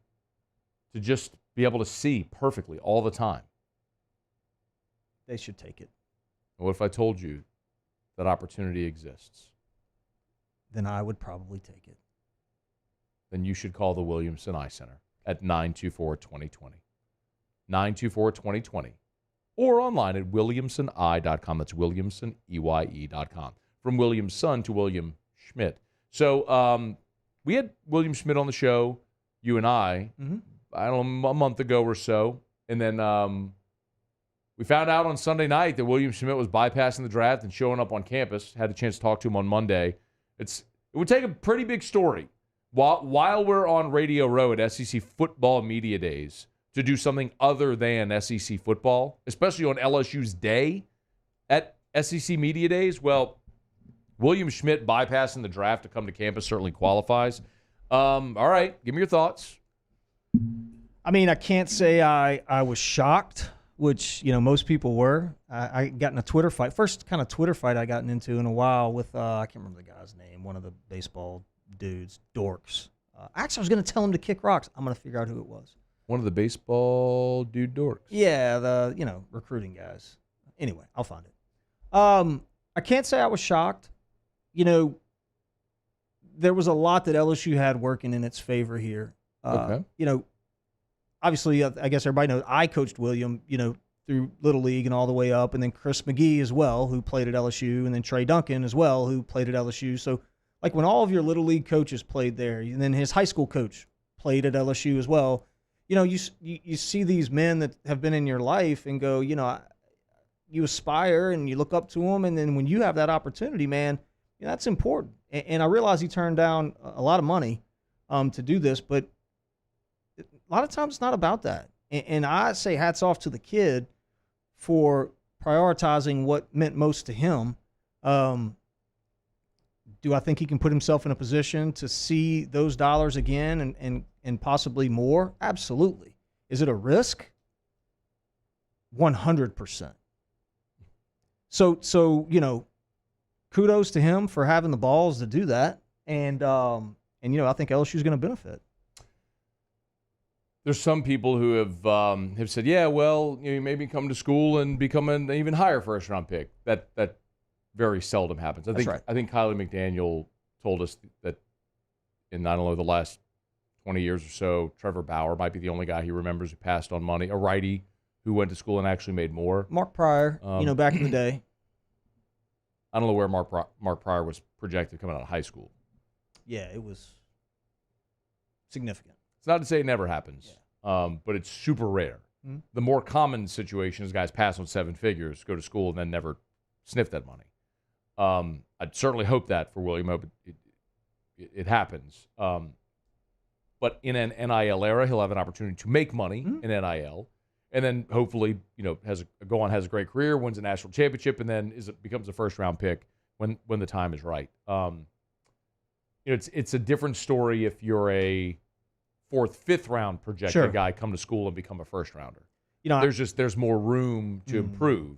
To just be able to see perfectly all the time? They should take it. What if I told you that opportunity exists? Then I would probably take it. Then you should call the Williamson Eye Center at 924-2020. 924-2020. Or online at williamsoneye.com. That's williamsoneye.com. From William's son to William Schmidt. So we had William Schmidt on the show, you and I, I don't know, a month ago or so. And then we found out on Sunday night that William Schmidt was bypassing the draft and showing up on campus. Had a chance to talk to him on Monday. It would take a pretty big story while we're on Radio Row at SEC Football Media Days to do something other than SEC football, especially on LSU's day at SEC Media Days. Well, William Schmidt bypassing the draft to come to campus certainly qualifies. All right, give me your thoughts. I mean, I can't say I was shocked, which, most people were. I got in a Twitter fight. First kind of Twitter fight I gotten into in a while with, I can't remember the guy's name, one of the baseball dudes, dorks. Actually, I was going to tell him to kick rocks. I'm going to figure out who it was. One of the baseball dude dorks. Yeah, the, recruiting guys. Anyway, I'll find it. I can't say I was shocked. There was a lot that LSU had working in its favor here. Okay. Obviously, I guess everybody knows I coached William, through Little League and all the way up, and then Chris McGee as well, who played at LSU, and then Trey Duncan as well, who played at LSU. So, when all of your Little League coaches played there, and then his high school coach played at LSU as well, you see these men that have been in your life and go, you aspire and you look up to them, and then when you have that opportunity, man, that's important. And I realize he turned down a lot of money to do this, but a lot of times it's not about that. And I say hats off to the kid for prioritizing what meant most to him. Do I think he can put himself in a position to see those dollars again and possibly more? Absolutely. Is it a risk? 100%. So kudos to him for having the balls to do that. And I think LSU is going to benefit. There's some people who have said, yeah, well, maybe come to school and become an even higher first-round pick. That very seldom happens. That's right. I think Kylie McDaniel told us that in, I don't know, the last 20 years or so, Trevor Bauer might be the only guy he remembers who passed on money, a righty who went to school and actually made more. Mark Pryor, back in the day. I don't know where Mark Pryor was projected coming out of high school. Yeah, it was significant. It's not to say it never happens, but it's super rare. Mm-hmm. The more common situation is guys pass on seven figures, go to school, and then never sniff that money. I'd certainly hope that for William. I hope it happens. But in an NIL era, he'll have an opportunity to make money in NIL, and then hopefully, has a great career, wins a national championship, and then becomes a first-round pick when the time is right. It's a different story if you're a fourth, fifth round projected guy, come to school and become a first rounder. There's more room to improve.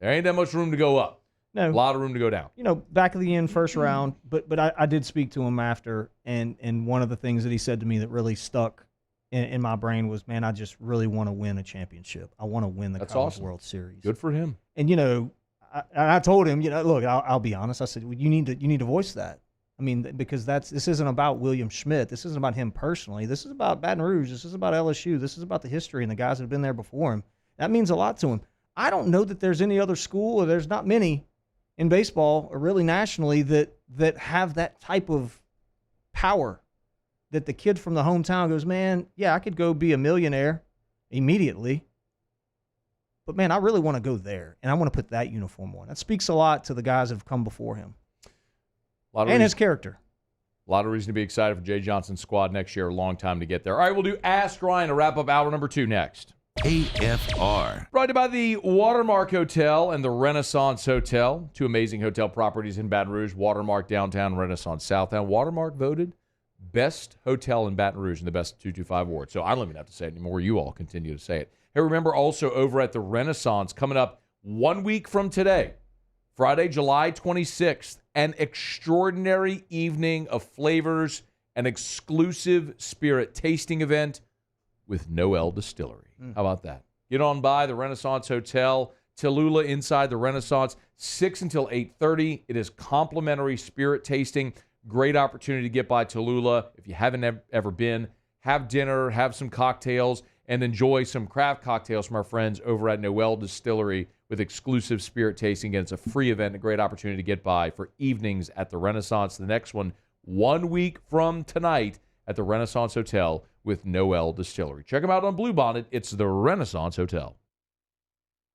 There ain't that much room to go up. No. A lot of room to go down. Back of the end, first round, but I did speak to him after, and one of the things that he said to me that really stuck in my brain was, man, I just really want to win a championship. I want to win the College World Series. Good for him. And, I told him, look, I'll be honest. I said, well, you need to voice that. I mean, because this isn't about William Schmidt. This isn't about him personally. This is about Baton Rouge. This is about LSU. This is about the history and the guys that have been there before him. That means a lot to him. I don't know that there's any other school, or there's not many in baseball, or really nationally, that have that type of power, that the kid from the hometown goes, man, yeah, I could go be a millionaire immediately, but, man, I really want to go there, and I want to put that uniform on. That speaks a lot to the guys that have come before him. And his character. A lot of reason to be excited for Jay Johnson's squad next year. A long time to get there. All right, we'll do Ask Ryan to wrap up hour number 2 next. AFR. Brought to you by the Watermark Hotel and the Renaissance Hotel. 2 amazing hotel properties in Baton Rouge. Watermark Downtown, Renaissance Southtown. Watermark voted best hotel in Baton Rouge in the Best 225 Award. So I don't even have to say it anymore. You all continue to say it. Hey, remember also over at the Renaissance, coming up 1 week from today, Friday, July 26th, an extraordinary evening of flavors, an exclusive spirit tasting event with Noel Distillery. How about that? Get on by the Renaissance Hotel, Tallulah inside the Renaissance, 6 until 8:30. It is complimentary spirit tasting. Great opportunity to get by Tallulah. If you haven't ever been, have dinner, have some cocktails, and enjoy some craft cocktails from our friends over at Noel Distillery with exclusive spirit tasting. Again, it's a free event, a great opportunity to get by for evenings at the Renaissance. The next one, 1 week from tonight at the Renaissance Hotel with Noel Distillery. Check them out on Bluebonnet. It's the Renaissance Hotel.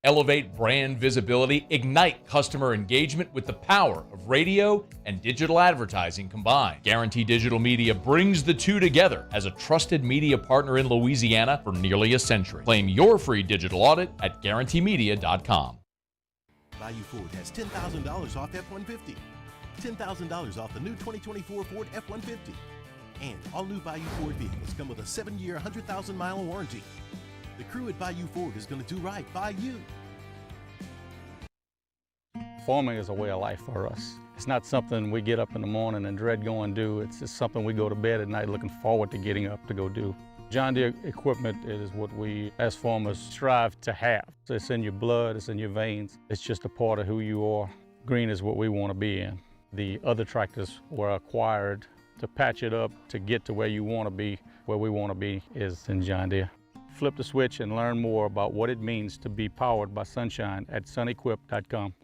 Elevate brand visibility, ignite customer engagement with the power of radio and digital advertising combined. Guarantee Digital Media brings the two together as a trusted media partner in Louisiana for nearly a century. Claim your free digital audit at guaranteemedia.com. Bayou Ford has $10,000 off F-150. $10,000 off the new 2024 Ford F-150. And all new Bayou Ford vehicles come with a 7-year, 100,000-mile warranty. The crew at Bayou Ford is going to do right by you. Farming is a way of life for us. It's not something we get up in the morning and dread going do. It's just something we go to bed at night looking forward to getting up to go do. John Deere equipment is what we as farmers strive to have. So it's in your blood, it's in your veins. It's just a part of who you are. Green is what we want to be in. The other tractors were acquired to patch it up to get to where you want to be. Where we want to be is in John Deere. Flip the switch and learn more about what it means to be powered by sunshine at sunequip.com.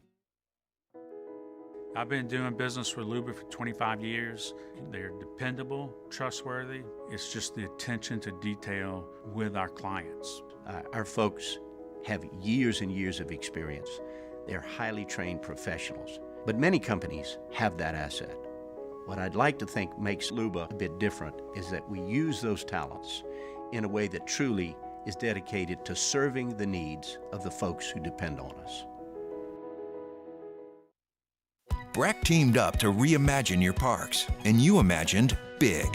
I've been doing business with Luba for 25 years. They're dependable, trustworthy. It's just the attention to detail with our clients. Our folks have years and years of experience. They're highly trained professionals, but many companies have that asset. What I'd like to think makes Luba a bit different is that we use those talents in a way that truly is dedicated to serving the needs of the folks who depend on us. Breck teamed up to reimagine your parks, and you imagined big.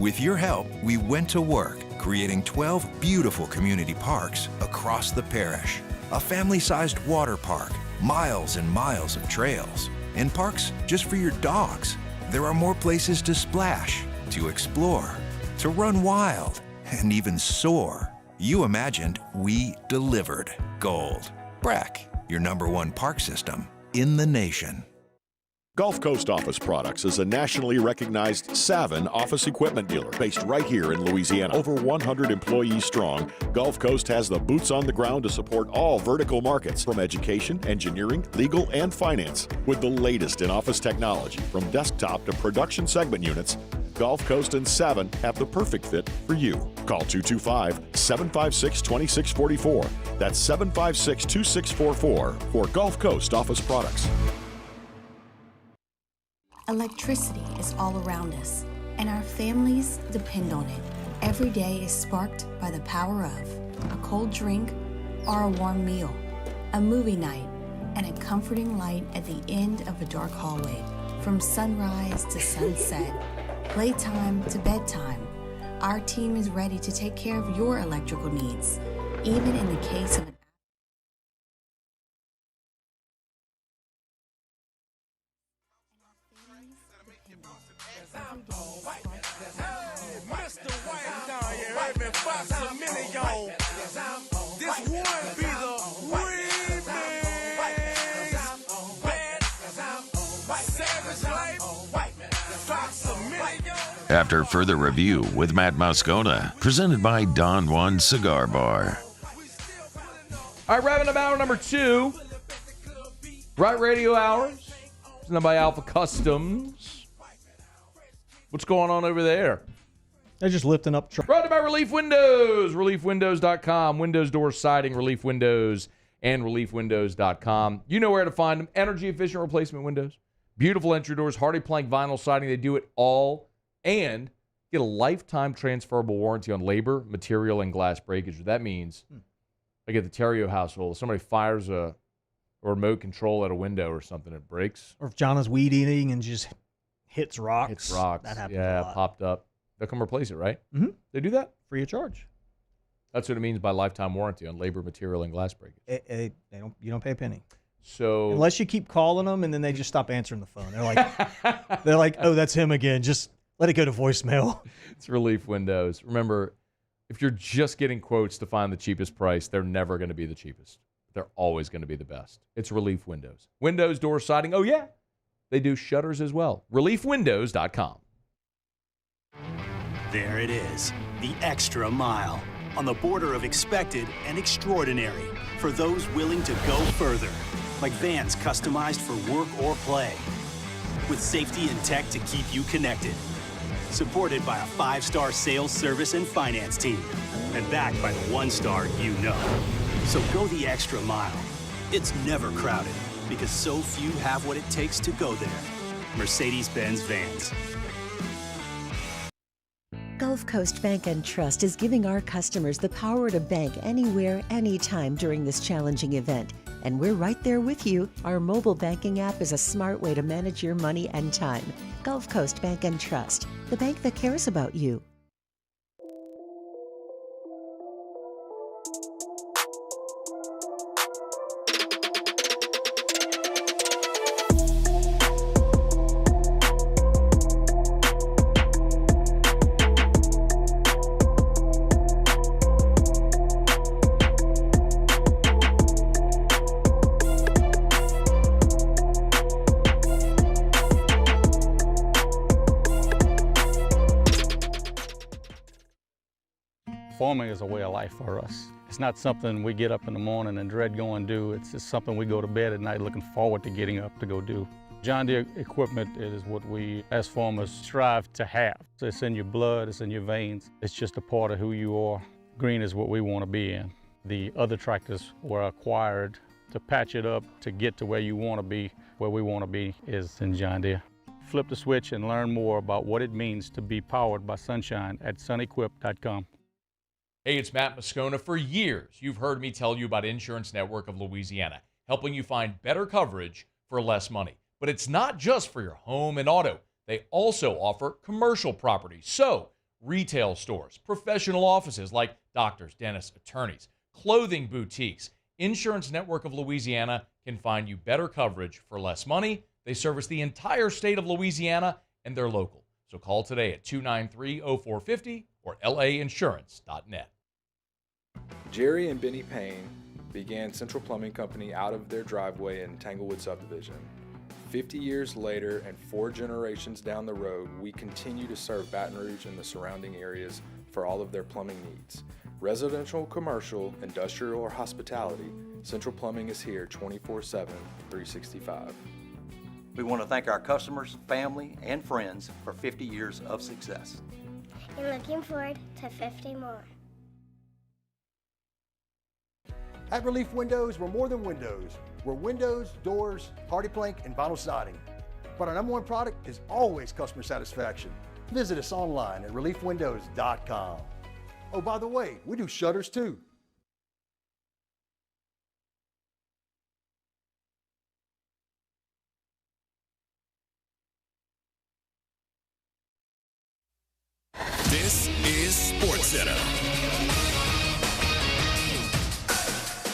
With your help, we went to work creating 12 beautiful community parks across the parish. A family-sized water park, miles and miles of trails, and parks just for your dogs. There are more places to splash, to explore, to run wild, and even soar. You imagined, we delivered. Gold. Breck, your #1 park system in the nation. Gulf Coast Office Products is a nationally recognized Savin office equipment dealer based right here in Louisiana. Over 100 employees strong, Gulf Coast has the boots on the ground to support all vertical markets from education, engineering, legal, and finance. With the latest in office technology from desktop to production segment units, Gulf Coast and Savin have the perfect fit for you. Call 225-756-2644. That's 756-2644 for Gulf Coast Office Products. Electricity is all around us, and our families depend on it. Every day is sparked by the power of a cold drink or a warm meal, a movie night, and a comforting light at the end of a dark hallway. From sunrise to sunset, playtime to bedtime, our team is ready to take care of your electrical needs, even in the case of an Mr. White down, you heard me, Fox a million. This one be the remix. Bad, savage life, Fox a million. After further review with Matt Moscona, presented by Don Juan Cigar Bar. All right, wrapping up hour number 2. Riot Radio Hours, presented by Alpha Customs. What's going on over there? They're just lifting up trucks. Brought to you by Relief Windows, reliefwindows.com, Windows door siding, Relief Windows, and reliefwindows.com. You know where to find them. Energy-efficient replacement windows, beautiful entry doors, hardy plank vinyl siding. They do it all. And get a lifetime transferable warranty on labor, material, and glass breakage. That means, like at the Theriot household, if somebody fires a remote control at a window or something, it breaks. Or if John is weed eating and just hits rocks. Hits rocks. That happens yeah, a lot. popped up. They'll come replace it, right? Mm-hmm. They do that? Free of charge. That's what it means by lifetime warranty on labor, material, and glass breakage. You don't pay a penny. So unless you keep calling them and then they just stop answering the phone. They're like, oh, that's him again. Just let it go to voicemail. It's Relief Windows. Remember, if you're just getting quotes to find the cheapest price, they're never going to be the cheapest. They're always going to be the best. It's Relief Windows. Windows, door siding. Oh, yeah. They do shutters as well. Reliefwindows.com. There it is, the extra mile, on the border of expected and extraordinary, for those willing to go further, like vans customized for work or play, with safety and tech to keep you connected, supported by a 5-star sales, service, and finance team, and backed by the 1-star you know. So go the extra mile. It's never crowded, because so few have what it takes to go there. Mercedes-Benz Vans. Gulf Coast Bank and Trust is giving our customers the power to bank anywhere, anytime during this challenging event. And we're right there with you. Our mobile banking app is a smart way to manage your money and time. Gulf Coast Bank and Trust, the bank that cares about you. Farming is a way of life for us. It's not something we get up in the morning and dread going do. It's just something we go to bed at night looking forward to getting up to go do. John Deere equipment is what we as farmers strive to have. So it's in your blood, it's in your veins. It's just a part of who you are. Green is what we want to be in. The other tractors were acquired to patch it up to get to where you want to be. Where we want to be is in John Deere. Flip the switch and learn more about what it means to be powered by sunshine at sunequip.com. Hey, it's Matt Moscona. For years, you've heard me tell you about Insurance Network of Louisiana, helping you find better coverage for less money. But it's not just for your home and auto. They also offer commercial properties. So, retail stores, professional offices like doctors, dentists, attorneys, clothing boutiques. Insurance Network of Louisiana can find you better coverage for less money. They service the entire state of Louisiana, and they're local. So call today at 293-0450 or lainsurance.net. Jerry and Benny Payne began Central Plumbing Company out of their driveway in Tanglewood subdivision. 50 years later and 4 generations down the road, we continue to serve Baton Rouge and the surrounding areas for all of their plumbing needs. Residential, commercial, industrial, or hospitality, Central Plumbing is here 24/7, 365. We want to thank our customers, family, and friends for 50 years of success. And looking forward to 50 more. At Relief Windows, we're more than windows. We're windows, doors, hardy plank, and vinyl siding. But our number one product is always customer satisfaction. Visit us online at reliefwindows.com. Oh, by the way, we do shutters too. This is SportsCenter.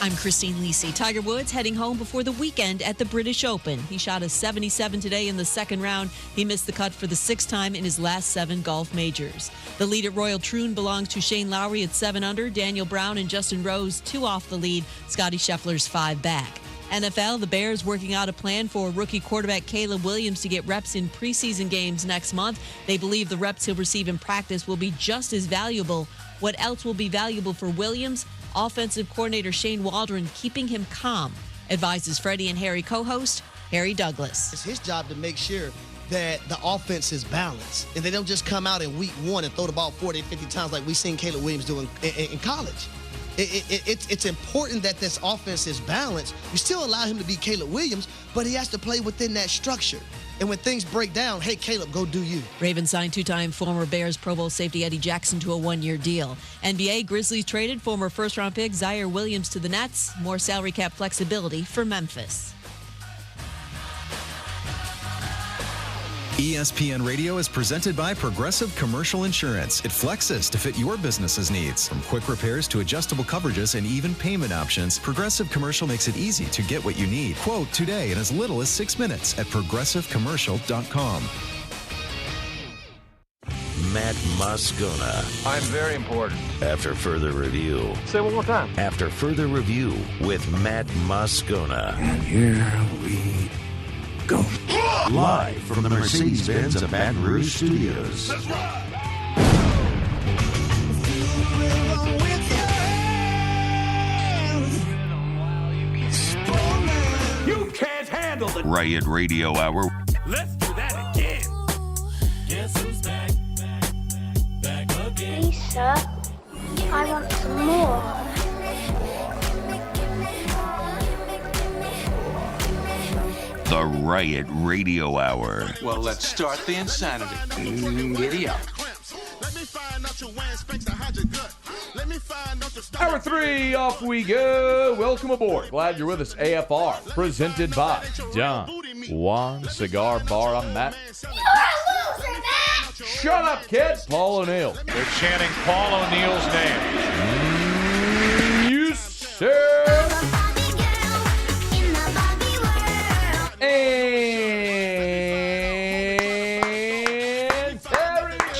I'm Christine Lisi. Tiger Woods heading home before the weekend at the British Open. He shot a 77 today in the second round. He missed the cut for the sixth time in his last 7 golf majors. The lead at Royal Troon belongs to Shane Lowry at 7 under, Daniel Brown and Justin Rose 2 off the lead, Scotty Scheffler's 5 back. NFL, the Bears working out a plan for rookie quarterback Caleb Williams to get reps in preseason games next month. They believe the reps he'll receive in practice will be just as valuable. What else will be valuable for Williams? Offensive coordinator Shane Waldron keeping him calm, advises Freddie and Harry co-host Harry Douglas. It's his job to make sure that the offense is balanced and they don't just come out in week 1 and throw the ball 40, 50 times like we've seen Caleb Williams do in college. It's important that this offense is balanced. You still allow him to be Caleb Williams, but he has to play within that structure. And when things break down, hey, Caleb, go do you. Ravens signed 2-time former Bears Pro Bowl safety Eddie Jackson to a 1-year deal. NBA, Grizzlies traded former first-round pick Zaire Williams to the Nets. More salary cap flexibility for Memphis. ESPN Radio is presented by Progressive Commercial Insurance. It flexes to fit your business's needs. From quick repairs to adjustable coverages and even payment options, Progressive Commercial makes it easy to get what you need. Quote today in as little as 6 minutes at progressivecommercial.com. Matt Moscona. I'm very important. After further review. Say it one more time. After further review with Matt Moscona. And here we go. Live from the Mercedes-Benz of Baton Rouge Studios. Let's ride. You can't handle the Riot Radio Hour. Let's do that again. Guess who's back? Back again. Lisa, I want some more. The Riot Radio Hour. Well, let's start the insanity. Giddy up. Hour 3, off we go. Welcome aboard. Glad you're with us. AFR, presented by Don Juan Cigar Bar. I'm Matt. You're a loser, Matt! Shut up, kid. Paul O'Neill. They're chanting Paul O'Neill's name. You sir. And Theriot.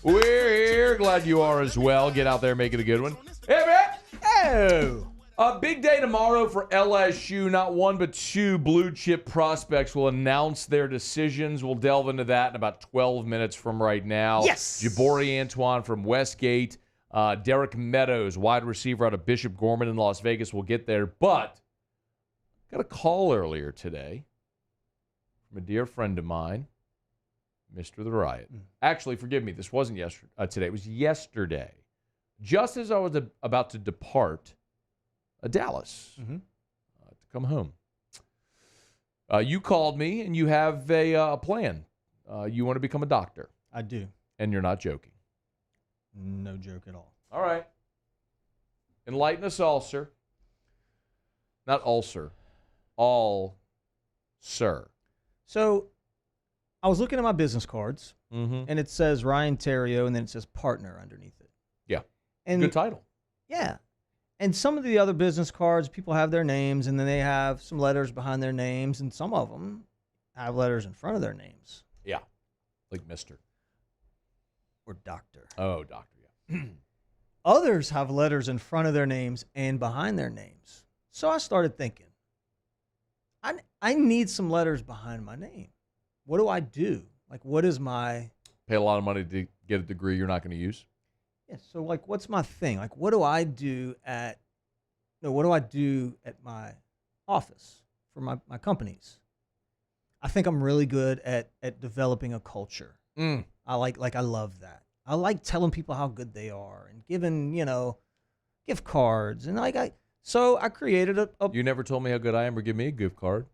We're here. Glad you are as well. Get out there, make it a good one. Hey, man. Oh. A big day tomorrow for LSU. Not one, but 2 blue chip prospects will announce their decisions. We'll delve into that in about 12 minutes from right now. Yes. Jabari Antoine from Westgate. Derek Meadows, wide receiver out of Bishop Gorman in Las Vegas, will get there. But got a call earlier today from a dear friend of mine, Mr. The Riot. Actually, forgive me, this wasn't today. It was yesterday. Just as I was about to depart Dallas to come home. You called me, and you have a plan. You want to become a doctor. I do. And you're not joking. No joke at all. All right. Enlighten us all, sir. Not ulcer. All, sir. So I was looking at my business cards, Mm-hmm. and it says Ryan Theriot, and then it says partner underneath it. Yeah. And good title. Yeah. And some of the other business cards, people have their names, and then they have some letters behind their names, and some of them have letters in front of their names. Yeah. Like Mr. Or Doctor. Oh, Doctor, yeah. Others have letters in front of their names and behind their names. So I started thinking, I need some letters behind my name. What do I do? Like, what is my... Pay a lot of money to get a degree you're not going to use? Yeah, so, like, what's my thing? Like, what do I do at my office for my companies? I think I'm really good at developing a culture. I love that. I like telling people how good they are and giving, gift cards. And so I created a... You never told me how good I am or give me a gift card.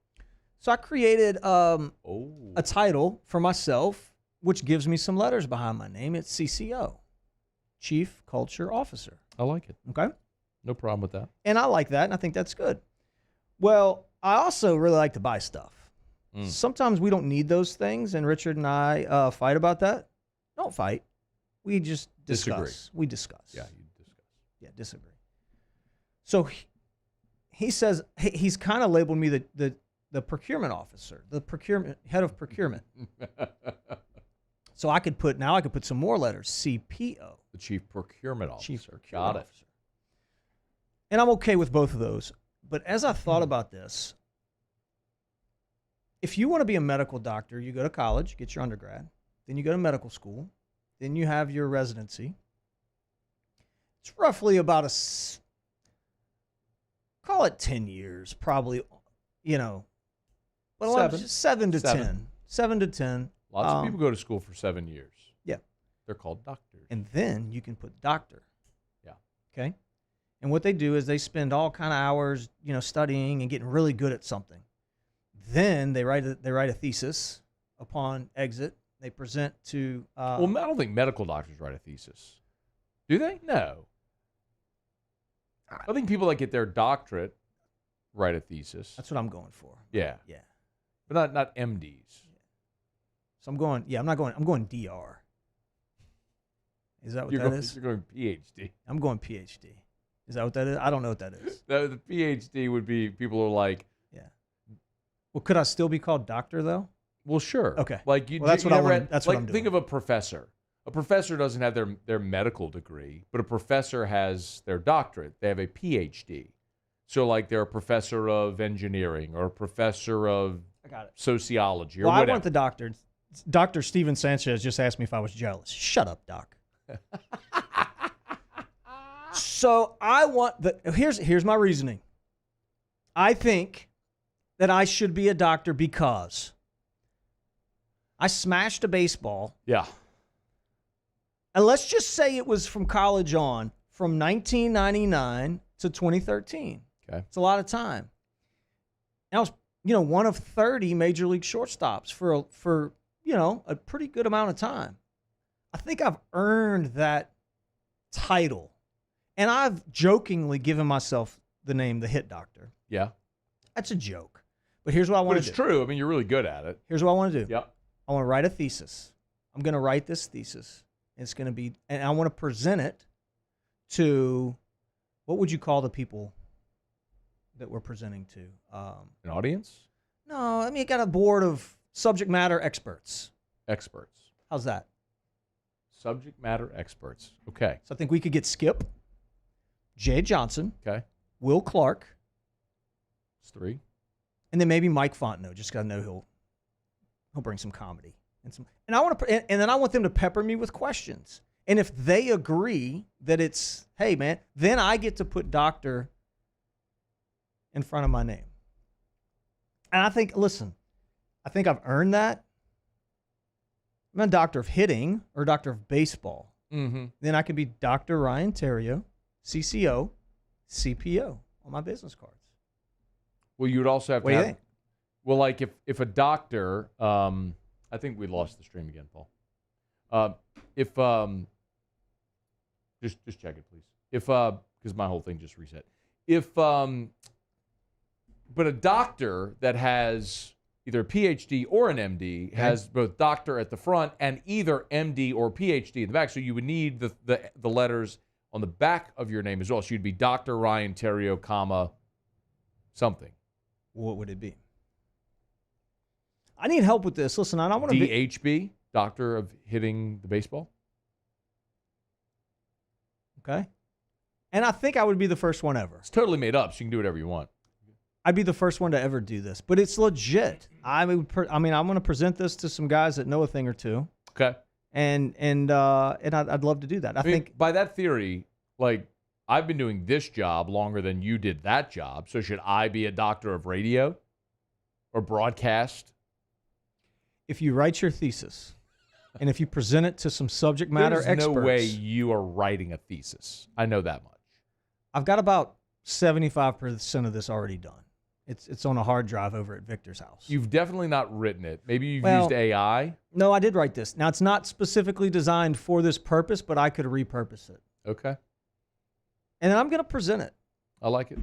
So I created a title for myself, which gives me some letters behind my name. It's CCO, Chief Culture Officer. I like it. Okay. No problem with that. And I like that, and I think that's good. Well, I also really like to buy stuff. Sometimes we don't need those things, and Richard and I fight about that. Don't fight. We just discuss. Disagree. We discuss. Yeah, you discuss. Yeah, disagree. So he says he's kind of labeled me the procurement officer, the head of procurement. So I could put some more letters, CPO. The Chief Procurement Officer. Chief Procurement Got it. Officer. And I'm okay with both of those. But as I thought about this, if you want to be a medical doctor, you go to college, get your undergrad, then you go to medical school, then you have your residency. It's roughly about call it 10 years, probably, but 7 to 10. 7 to 10. Lots of people go to school for 7 years. Yeah. They're called doctors. And then you can put doctor. Yeah. Okay. And what they do is they spend all kind of hours, studying and getting really good at something. Then they write a thesis upon exit. They present to. Well, I don't think medical doctors write a thesis. Do they? No. I think people that get their doctorate write a thesis. That's what I'm going for. Yeah. Yeah. But not MDs. So I'm going. Yeah, I'm not going. I'm going DR. Is that what that is? You're going PhD. I'm going PhD. Is that what that is? I don't know what that is. The PhD would be people are like. Yeah. Well, could I still be called doctor though? Well, sure. Okay. Like you. Well, that's you what I never want. had- That's like, what I'm doing. Think of a professor. A professor doesn't have their medical degree, but a professor has their doctorate. They have a PhD. So like they're a professor of engineering or a professor of sociology or Well, whatever. I want the doctor. Dr. Steven Sanchez just asked me if I was jealous. Shut up, Doc. So I want here's my reasoning. I think that I should be a doctor because I smashed a baseball. Yeah. And let's just say it was from college on, from 1999 to 2013. Okay. It's a lot of time. And I was, one of 30 major league shortstops for a pretty good amount of time. I think I've earned that title. And I've jokingly given myself the name the Hit Doctor. Yeah. That's a joke. But here's what I But want to it's do. true. I mean, you're really good at it. Here's what I want to do. Yep. I want to write a thesis. I'm going to write this thesis. It's going to be, and I want to present it to, what would you call the people that we're presenting to? An audience? No, I mean, I got a board of subject matter experts. Experts. How's that? Subject matter experts. Okay. So I think we could get Skip, Jay Johnson, Okay. Will Clark, It's 3. and then maybe Mike Fontenot. Just got to know he'll bring some comedy and I want to, and then I want them to pepper me with questions. And if they agree that it's, hey man, then I get to put doctor in front of my name. And I think, listen, I think I've earned that. I'm a doctor of hitting or doctor of baseball. Mm-hmm. Then I could be Dr. Ryan Theriot, CCO, CPO on my business cards. Well, you would also have What to do you have. think? Well, like if a doctor, I think we lost the stream again, Paul. If just check it, please. If because my whole thing just reset. If but a doctor that has either a PhD or an MD has both doctor at the front and either MD or PhD in the back. So you would need the letters on the back of your name as well. So you'd be Dr. Ryan Theriot, comma, something. What would it be? I need help with this. Listen, I don't want to be... DHB, Doctor of Hitting the Baseball. Okay. And I think I would be the first one ever. It's totally made up, so you can do whatever you want. I'd be the first one to ever do this, but it's legit. I'm going to present this to some guys that know a thing or two. Okay. And I'd love to do that. I mean, think by that theory, like I've been doing this job longer than you did that job. So should I be a doctor of radio or broadcast? if you write your thesis and if you present it to some subject matter experts. There's no way you are writing a thesis. I know that much. I've got about 75% of this already done. It's on a hard drive over at Victor's house. You've definitely not written it. Maybe you've used AI. No, I did write this. Now, it's not specifically designed for this purpose, but I could repurpose it. Okay. And then I'm going to present it. I like it.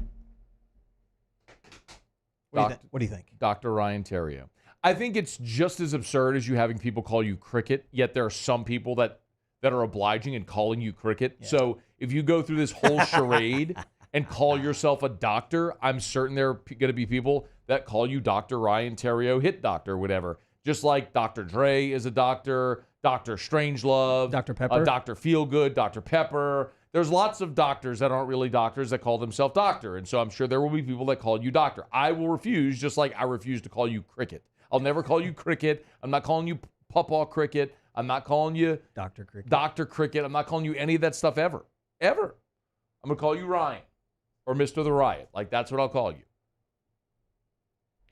What do you think? Dr. Ryan Theriot. I think it's just as absurd as you having people call you Cricket, yet there are some people that are obliging and calling you Cricket. Yeah. So if you go through this whole charade and call yourself a doctor, I'm certain there are going to be people that call you Dr. Ryan Theriot, Hit Doctor, whatever. Just like Dr. Dre is a doctor, Dr. Strangelove, Dr. Pepper, Dr. Feelgood, Dr. Pepper. There's lots of doctors that aren't really doctors that call themselves doctor. And so I'm sure there will be people that call you doctor. I will refuse, just like I refuse to call you Cricket. I'll never call you Cricket. I'm not calling you Pawpaw Cricket. I'm not calling you Dr. Cricket. Dr. Cricket. I'm not calling you any of that stuff ever. Ever. I'm going to call you Ryan or Mr. the Riot. Like, that's what I'll call you.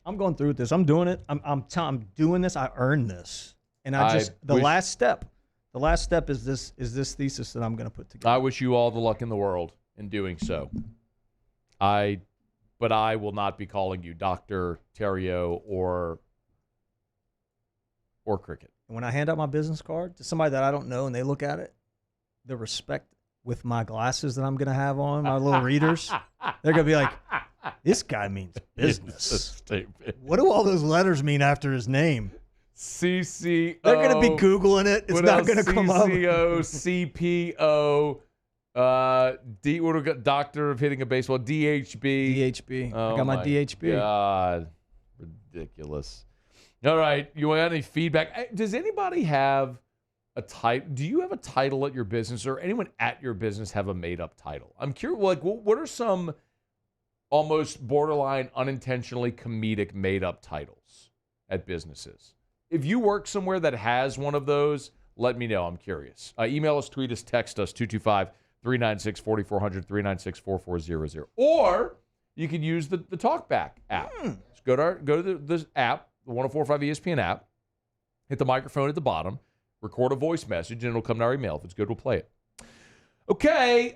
I'm going through with this. I'm doing it. I'm doing this. I earned this. And the last step is this thesis that I'm going to put together. I wish you all the luck in the world in doing so. But I will not be calling you Dr. Theriot or Cricket. And when I hand out my business card to somebody that I don't know and they look at it, the respect with my glasses that I'm going to have on, my little readers, they're going to be like, this guy means business. What do all those letters mean after his name? CCO. They're going to be Googling it. It's not going to come up. CCO, CPO, what do we got? Doctor of hitting a baseball, DHB. I got my DHB. God, ridiculous. All right, you want any feedback? Does anybody have a title? Do you have a title at your business, or anyone at your business have a made-up title? I'm curious. Like, what are some almost borderline unintentionally comedic made-up titles at businesses? If you work somewhere that has one of those, let me know. I'm curious. Email us, tweet us, text us, 225-396-4400, 396-4400. Or you can use the TalkBack app. Just go to this app, the 104.5 ESPN app, hit the microphone at the bottom, record a voice message, and it'll come to our email. If it's good, we'll play it. Okay,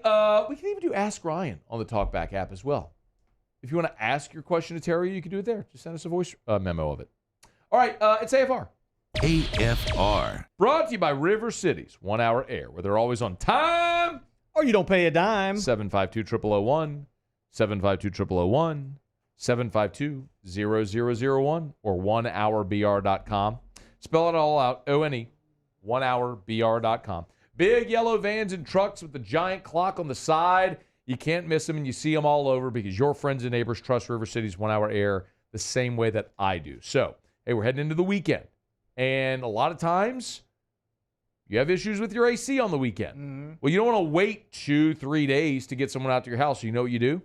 we can even do Ask Ryan on the TalkBack app as well. If you want to ask your question to Theriot, you can do it there. Just send us a voice memo of it. All right, it's AFR. AFR. Brought to you by River Cities 1 Hour Air, where they're always on time. Or you don't pay a dime. 752-0001, 752-0001, 752-0001, or 1hourbr.com. Spell it all out, O-N-E, 1hourbr.com. Big yellow vans and trucks with the giant clock on the side. You can't miss them, and you see them all over because your friends and neighbors trust River Cities 1 Hour Air the same way that I do. So, hey, we're heading into the weekend. And a lot of times, you have issues with your AC on the weekend. Mm-hmm. Well, you don't want to wait 2-3 days to get someone out to your house. So you know what you do?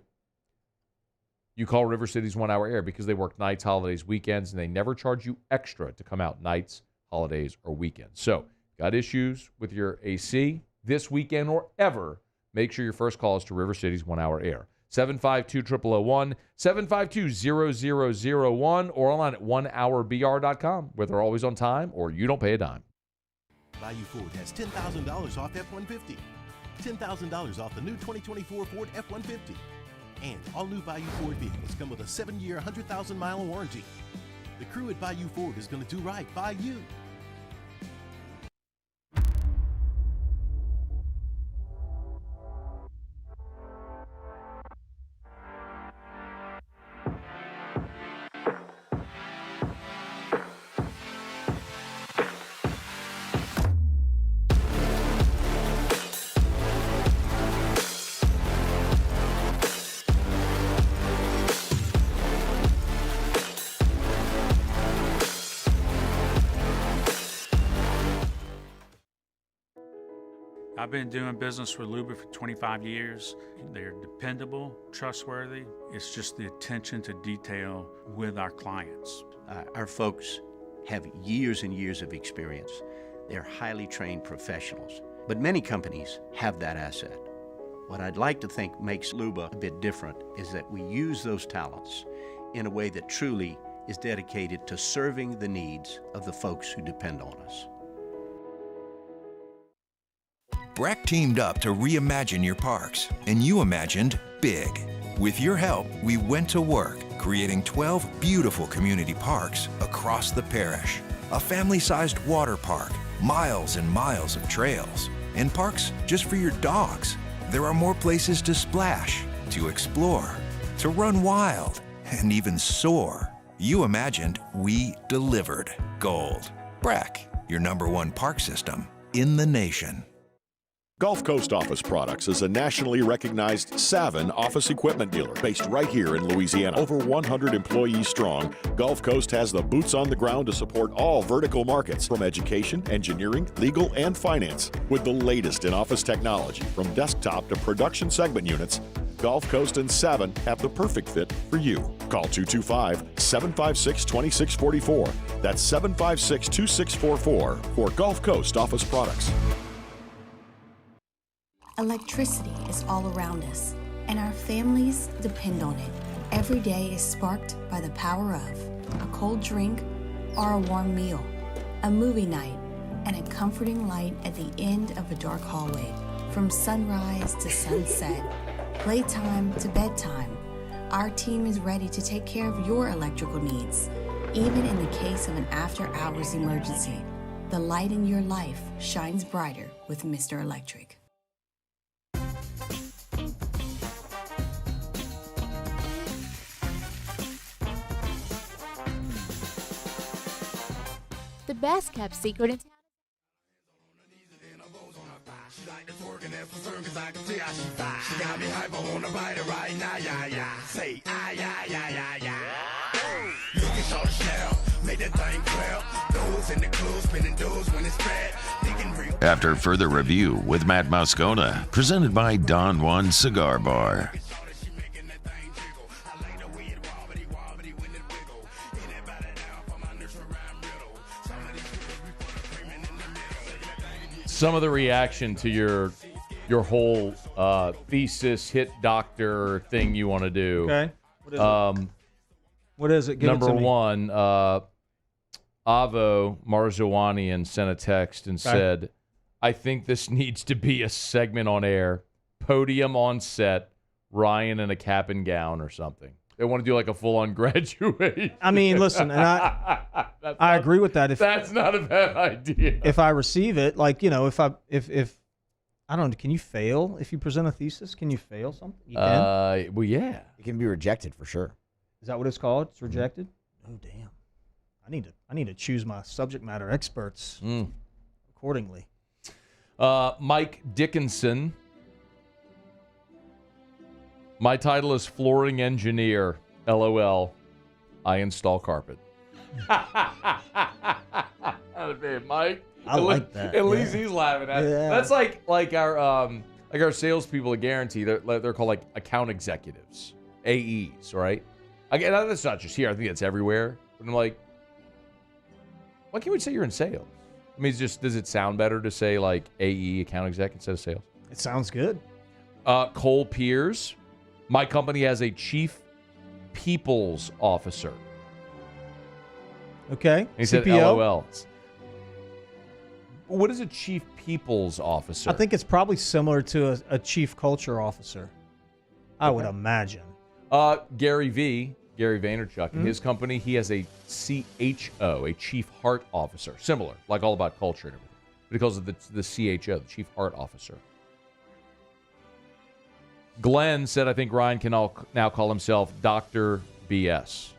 You call River Cities 1 Hour Air because they work nights, holidays, weekends, and they never charge you extra to come out nights, holidays, or weekends. So, got issues with your AC this weekend or ever, make sure your first call is to River Cities 1 Hour Air. 752-0001, 752-0001, or online at 1hourbr.com, where they're always on time or you don't pay a dime. Value Ford has $10,000 off F-150. $10,000 off the new 2024 Ford F-150. And all new Value Ford vehicles come with a 7-year, 100,000-mile warranty. The crew at Value Ford is going to do right by you. I've been doing business with Luba for 25 years. They're dependable, trustworthy. It's just the attention to detail with our clients. Our folks have years and years of experience. They're highly trained professionals, but many companies have that asset. What I'd like to think makes Luba a bit different is that we use those talents in a way that truly is dedicated to serving the needs of the folks who depend on us. Breck teamed up to reimagine your parks, and you imagined big. With your help, we went to work, creating 12 beautiful community parks across the parish. A family-sized water park, miles and miles of trails, and parks just for your dogs. There are more places to splash, to explore, to run wild, and even soar. You imagined, we delivered. Gold. Brack, your #1 park system in the nation. Gulf Coast Office Products is a nationally recognized Savin office equipment dealer based right here in Louisiana. Over 100 employees strong, Gulf Coast has the boots on the ground to support all vertical markets from education, engineering, legal, and finance. With the latest in office technology from desktop to production segment units, Gulf Coast and Savin have the perfect fit for you. Call 225-756-2644. That's 756-2644 for Gulf Coast Office Products. Electricity is all around us, and our families depend on it. Every day is sparked by the power of a cold drink or a warm meal, a movie night, and a comforting light at the end of a dark hallway. From sunrise to sunset, playtime to bedtime, our team is ready to take care of your electrical needs, even in the case of an after-hours emergency. The light in your life shines brighter with Mr. Electric. The best kept secret in town. After further review with Matt Moscona, presented by Don Juan Cigar Bar. Some of the reaction to your whole thesis hit doctor thing you want to do. Okay. What is it? What is it? Give number it to me. one, Avo Marzawanian sent a text and said, I think this needs to be a segment on air, podium on set, Ryan in a cap and gown or something. They want to do like a full-on graduation. I mean, listen, and I agree with that. If that's not a bad idea. If I receive it, like, you know, if I don't know, can you fail if you present a thesis? Can you fail something? You can. Well, yeah, it can be rejected for sure. Is that what it's called? It's rejected. Oh, damn. I need to choose my subject matter experts accordingly. Mike Dickinson. My title is flooring engineer. LOL. I install carpet. Mike. I like that. At least he's laughing at it. Yeah. That's like our salespeople at Guarantee. They're called like account executives, AEs, right? Again, that's not just here. I think it's everywhere. But I'm like, why can't we say you're in sales? I mean, does it sound better to say like AE, account exec, instead of sales? It sounds good. Cole Piers. My company has a chief people's officer. Okay. He said CPO? LOL. What is a chief people's officer? I think it's probably similar to a chief culture officer. I would imagine. Gary Vaynerchuk, in his company, he has a CHO, a chief heart officer. Similar, like all about culture and everything. But he calls it the CHO, the chief heart officer. Glenn said, I think Ryan can now call himself Dr. BS.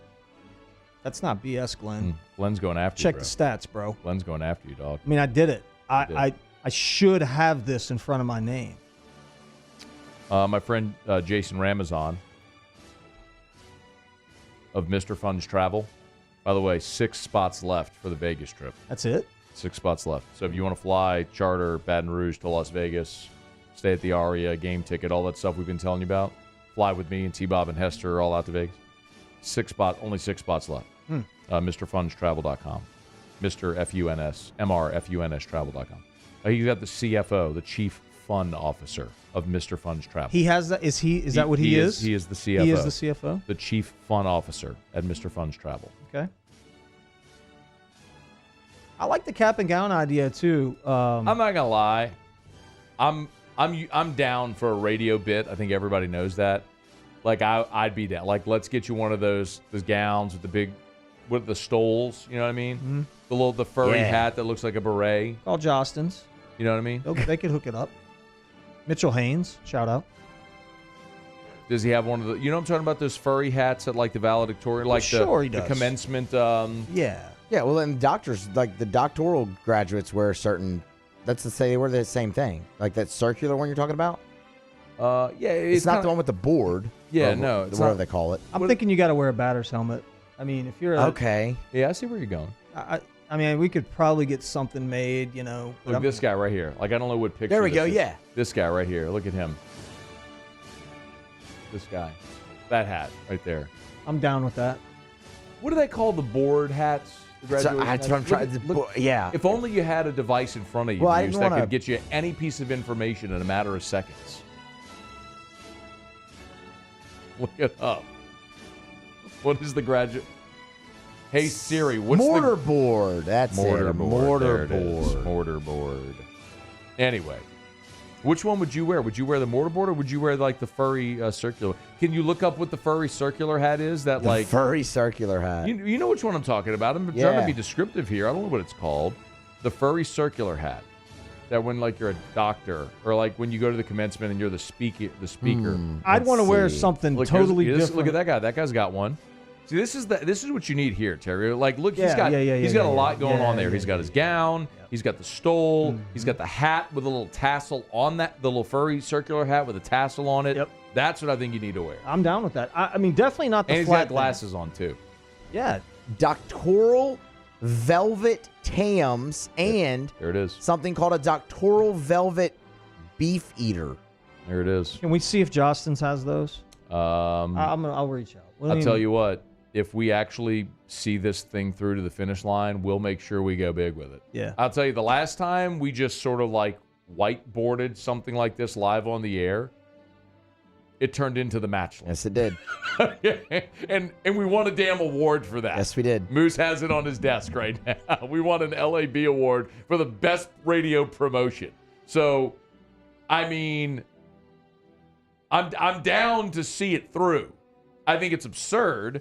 That's not BS, Glenn. Glenn's going after Check you, the stats, bro. Glenn's going after you, dog. I mean, I did it. I should have this in front of my name. My friend Jason Ramazan of Mr. Fun's Travel. By the way, 6 spots left for the Vegas trip. That's it? 6 spots left. So if you want to fly, charter Baton Rouge to Las Vegas, stay at the Aria, game ticket, all that stuff we've been telling you about, fly with me and T-Bob and Hester all out to Vegas. Only 6 spots left. MrFunsTravel.com. Mr. F-U-N-S, M-R-F-U-N-S travel.com. You got the CFO, the Chief Fun Officer of Mr. Fun's Travel. He has that. Is that what he is? He is the CFO. He is the CFO? The Chief Fun Officer at Mr. Fun's Travel. Okay. I like the cap and gown idea too. I'm not gonna lie. I'm down for a radio bit. I think everybody knows that. Like I'd be down. Like let's get you one of those gowns with the big, with the stoles. You know what I mean? Mm-hmm. The furry hat that looks like a beret. All Jostins. You know what I mean? They could hook it up. Mitchell Haynes, shout out. Does he have one of the? You know what I'm talking about? Those furry hats at like the valedictorian, like Sure he the does. commencement. Yeah. Yeah, well, and doctors, like the doctoral graduates wear certain, that's to say they wear the same thing. Like that circular one you're talking about? Yeah. It's not the one with the board. Yeah, or no. It's whatever not, they call it. I'm thinking you got to wear a batter's helmet. I mean, if you're Okay. Yeah, I see where you're going. I mean, we could probably get something made, you know. Look, this guy right here. Like, I don't know what picture There we this go, is. yeah. This guy right here. Look at him. This guy. That hat right there. I'm down with that. What do they call the board hats? The graduation that's hats? what I'm trying. Yeah. If only you had a device in front of you Well, I Muse, didn't that wanna- could get you any piece of information in a matter of seconds. Look it up. What is the graduate? Hey Siri, what's mortarboard? That's mortarboard? it. There it is. Mortarboard. Anyway, which one would you wear? Would you wear the mortarboard or would you wear like the furry circular? Can you look up what the furry circular hat is? That The like furry circular hat. you know which one I'm talking about. I'm trying Yeah. to be descriptive here. I don't know what it's called. The furry circular hat. That when like you're a doctor or like when you go to the commencement and you're the speaker. I'd want to wear something totally different. Look at that guy. That guy's got one. See, this is what you need here, Terry. Like, look, he's got a lot going on there. He's got his gown. He's got the stole. He's got the hat with a little tassel on that. The little furry circular hat with a tassel on it. Yep. That's what I think you need to wear. I'm down with that. I mean, definitely not the And he's flat got glasses on too. Yeah. Doctoral velvet Tams and there it is. Something called a doctoral velvet beef eater. There it is. Can we see if Jostins has those? I'll reach out. I'll tell you what. If we actually see this thing through to the finish line, we'll make sure we go big with it. Yeah. I'll tell you, the last time we just sort of like whiteboarded something like this live on the air, it turned into the match. Yes, it did. and we won a damn award for that. Yes, we did. Moose has it on his desk right now. We won an LAB award for the best radio promotion. So, I mean, I'm down to see it through. I think it's absurd,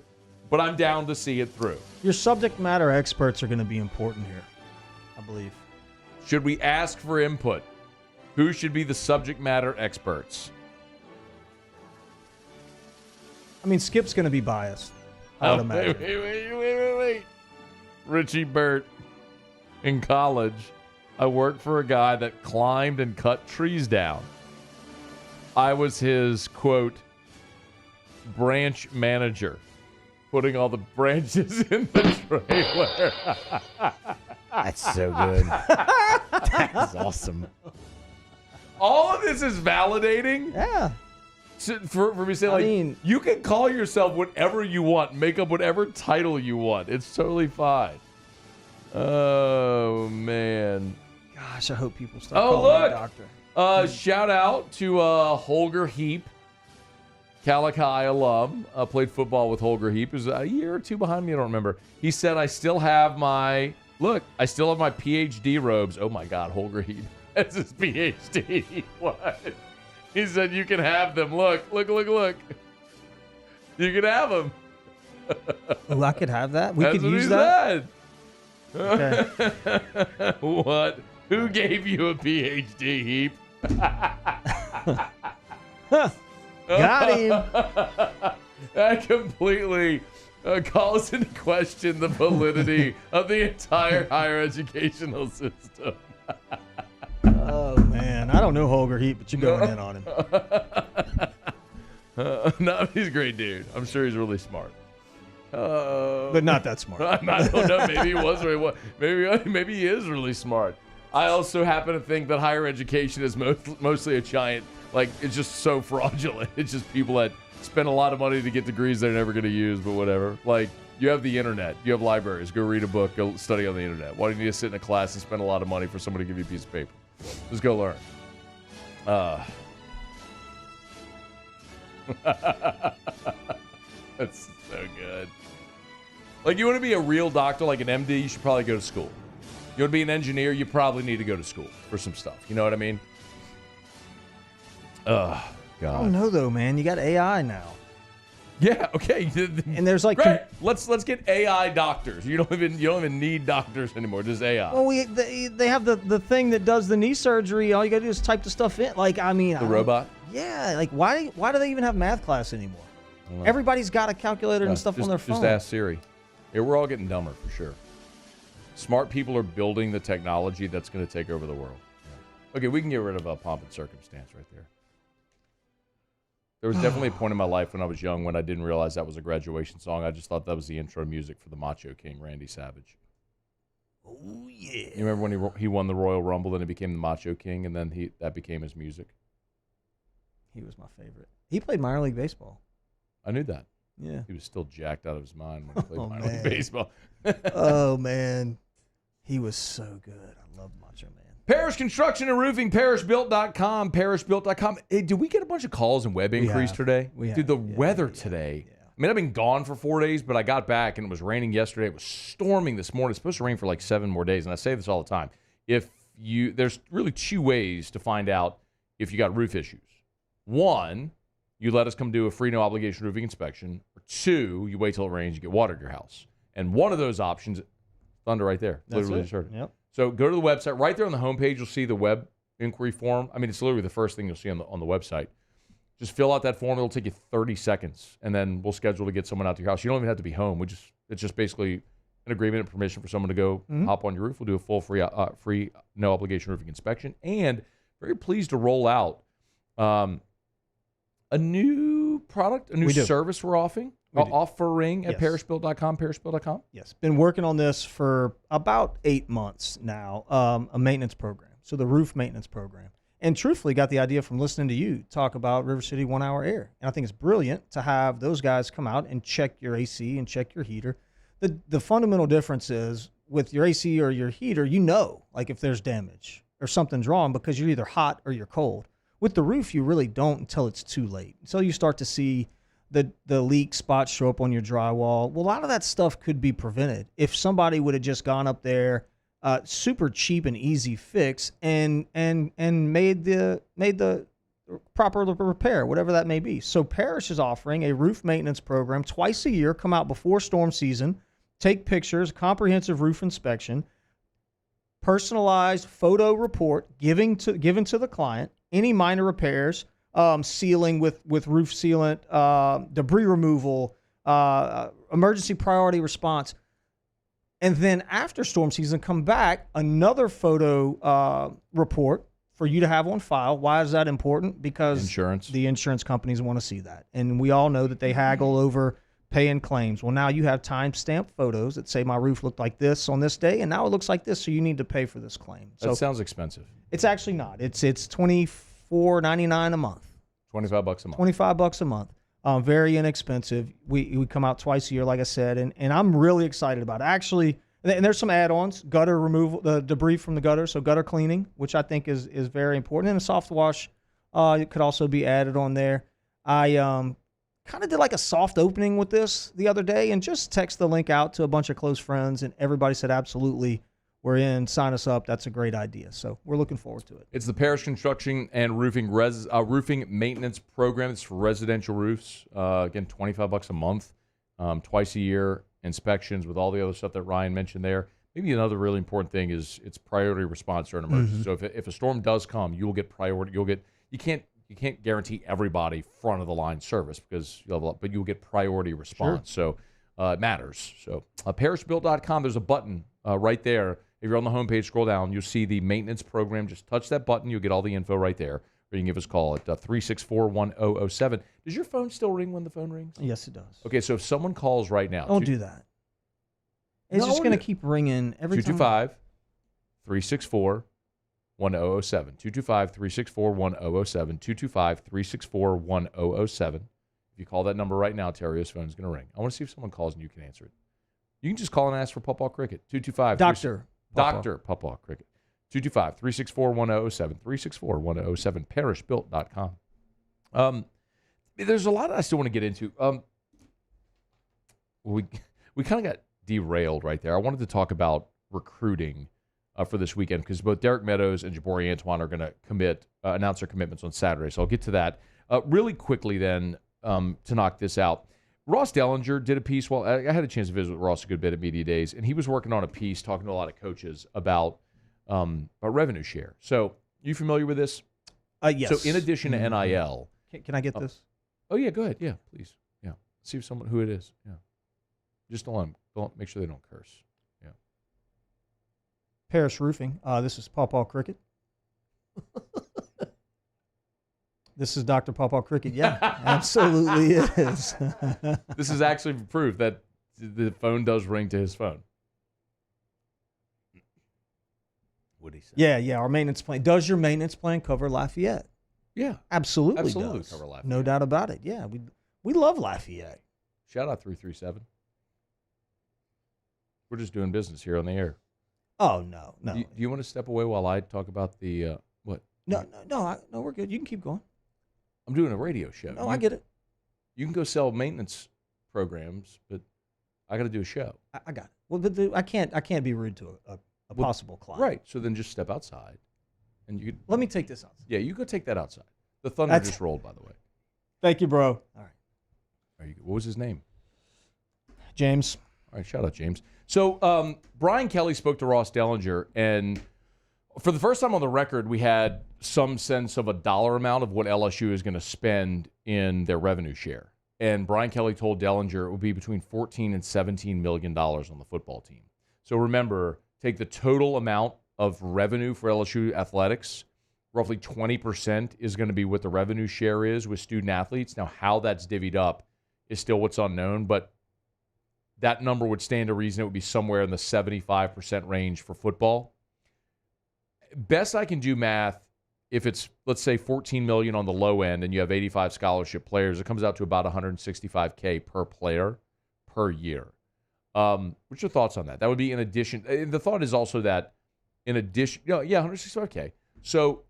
but I'm down to see it through. Your subject matter experts are going to be important here, I believe. Should we ask for input? Who should be the subject matter experts? I mean, Skip's going to be biased. I would imagine. Wait. Richie Burt. In college, I worked for a guy that climbed and cut trees down. I was his, quote, branch manager, putting all the branches in the trailer. That's so good. That's awesome. All of this is validating. Yeah. For me to say, like, you can call yourself whatever you want, make up whatever title you want. It's totally fine. Oh, man. Gosh, I hope people start calling me doctor. Shout out to Holger Heap, Calachi alum. Played football with Holger Heap. He was a year or two behind me. I don't remember. He said, I still have my PhD robes. Oh, my God, Holger Heap. That's his PhD. What? He said, you can have them. Look. You can have them. Oh, I could have that? We That's could what use he that? said. Okay. What? Who gave you a PhD, Heap? Got him. That completely calls into question the validity of the entire higher educational system. Oh, man. I don't know Holger Heap, but you're going in on him. No, he's a great dude. I'm sure he's really smart. But not that smart. I don't know. Maybe he was. Or he was. Maybe he is really smart. I also happen to think that higher education is mostly a giant, like, it's just so fraudulent. It's just people that spend a lot of money to get degrees they're never going to use, but whatever. Like, you have the internet. You have libraries. Go read a book. Go study on the internet. Why do you need to sit in a class and spend a lot of money for somebody to give you a piece of paper? Just go learn. That's so good. Like, you want to be a real doctor, like an MD, you should probably go to school. You want to be an engineer, you probably need to go to school for some stuff. You know what I mean? God. I don't know, though, man. You got AI now. Yeah. Okay. And there's like Great. Let's get AI doctors. You don't even need doctors anymore. Just AI. Well, they have the thing that does the knee surgery. All you gotta do is type the stuff in. Like, I mean, the robot. Yeah. Like, why do they even have math class anymore? Everybody's got a calculator and stuff on their phone. Just ask Siri. Yeah, we're all getting dumber for sure. Smart people are building the technology that's going to take over the world. Yeah. Okay, we can get rid of pomp and circumstance right there. There was definitely a point in my life when I was young when I didn't realize that was a graduation song. I just thought that was the intro music for the Macho King, Randy Savage. Oh, yeah. You remember when he won the Royal Rumble and he became the Macho King, and then that became his music? He was my favorite. He played minor league baseball. I knew that. Yeah. He was still jacked out of his mind when he played minor league baseball. Oh, man. He was so good. I love Macho Man. Parish Construction and Roofing, parishbuilt.com, parishbuilt.com. Hey, did we get a bunch of calls and web inquiries today? Dude, the weather today. Yeah. I mean, I've been gone for 4 days, but I got back and it was raining yesterday. It was storming this morning. It's supposed to rain for like 7 more days, and I say this all the time. There's really 2 ways to find out if you got roof issues. 1, you let us come do a free no obligation roofing inspection. Or 2, you wait till it rains, you get water at your house. And one of those options, thunder right there. That's literally it. just heard it. Yep. So go to the website. Right there on the homepage, you'll see the web inquiry form. I mean, it's literally the first thing you'll see on the website. Just fill out that form. It'll take you 30 seconds, and then we'll schedule to get someone out to your house. You don't even have to be home. It's just basically an agreement and permission for someone to go hop on your roof. We'll do a full free no obligation roofing inspection. And very pleased to roll out a new product, a new service we're offering at parishbuilt.com, parishbuilt.com. Yes, been working on this for about 8 months now, a maintenance program. So the roof maintenance program. And truthfully, got the idea from listening to you talk about River City 1 Hour Air. And I think it's brilliant to have those guys come out and check your AC and check your heater. The fundamental difference is with your AC or your heater, like if there's damage or something's wrong because you're either hot or you're cold. With the roof, you really don't until it's too late. Until you start to see the leak spots show up on your drywall. Well, a lot of that stuff could be prevented if somebody would have just gone up there, super cheap and easy fix, and made the proper repair, whatever that may be. So Parish is offering a roof maintenance program twice a year. Come out before storm season, take pictures, comprehensive roof inspection, personalized photo report given to the client. Any minor repairs, sealing with roof sealant, debris removal, emergency priority response. And then after storm season, come back, another photo report for you to have on file. Why is that important? Because the insurance companies want to see that. And we all know that they haggle over paying claims. Well, now you have time-stamped photos that say my roof looked like this on this day, and now it looks like this, so you need to pay for this claim. That sounds expensive. It's actually not. It's $24.99 a month. $25 a month. $25 a month. Very inexpensive. We come out twice a year, like I said, and I'm really excited about it. Actually, and there's some add-ons, gutter removal, the debris from the gutter, so gutter cleaning, which I think is very important. And a soft wash it could also be added on there. I kind of did like a soft opening with this the other day and just text the link out to a bunch of close friends, and everybody said, absolutely, we're in, sign us up. That's a great idea. So we're looking forward to it. It's the Parish Construction and Roofing Maintenance Program. It's for residential roofs. Again, $25 a month, twice a year, inspections with all the other stuff that Ryan mentioned there. Maybe another really important thing is it's priority response during an emergency. So if a storm does come, you will get priority. You can't guarantee everybody front of the line service because but you'll get priority response. Sure. So it matters. So parishbuilt.com, there's a button right there. If you're on the homepage, scroll down, you'll see the maintenance program. Just touch that button. You'll get all the info right there. Or you can give us a call at 364-1007. Does your phone still ring when the phone rings? Yes, it does. Okay, so if someone calls right now. Don't do that. It's just going to keep ringing every time. 225-364-1007. 225-364-1007. 225-364-1007. If you call that number right now, Terrio's phone is going to ring. I want to see if someone calls and you can answer it. You can just call and ask for Pawpaw Cricket. 225 Dr. Pawpaw Cricket. 225-364-1007. 364-1007. Parishbuilt.com. There's a lot I still want to get into. We kind of got derailed right there. I wanted to talk about recruiting for this weekend because both Derek Meadows and Jabari Antoine are going to announce their commitments on Saturday. So I'll get to that really quickly then to knock this out. Ross Dellinger did a piece. Well, I had a chance to visit with Ross a good bit at Media Days, and he was working on a piece talking to a lot of coaches about revenue share. So, you familiar with this? Yes. So, in addition to NIL, can I get this? Oh yeah, go ahead. Yeah, please. Yeah, see if who it is. Yeah, just don't make sure they don't curse. Yeah. Paris Roofing. This is Paw Cricket. This is Dr. Paw Cricket. Yeah, absolutely is. This is actually proof that the phone does ring to his phone. What'd he say? Yeah. Our maintenance plan. Does your maintenance plan cover Lafayette? Yeah, absolutely does. Cover Lafayette. No doubt about it. Yeah, we love Lafayette. Shout out 337. We're just doing business here on the air. Oh no. Do you want to step away while I talk about the what? No, we're good. You can keep going. I'm doing a radio show. No, I get it. You can go sell maintenance programs, but I got to do a show. I got it. Well, but I can't be rude to a possible client. Right. So then just step outside, and you could. Let me take this outside. Yeah, you go take that outside. The thunder just rolled, by the way. Thank you, bro. All right. What was his name? James. All right, shout out James. So Brian Kelly spoke to Ross Dellinger, and for the first time on the record, we had some sense of a dollar amount of what LSU is going to spend in their revenue share. And Brian Kelly told Dellinger it would be between $14 and $17 million on the football team. So remember, take the total amount of revenue for LSU athletics. Roughly 20% is going to be what the revenue share is with student athletes. Now, how that's divvied up is still what's unknown, but that number would stand to reason it would be somewhere in the 75% range for football. Best I can do math, if it's, let's say, $14 million on the low end and you have 85 scholarship players, it comes out to about $165K per player per year. What's your thoughts on that? That would be in addition. The thought is also that in addition, $165K. So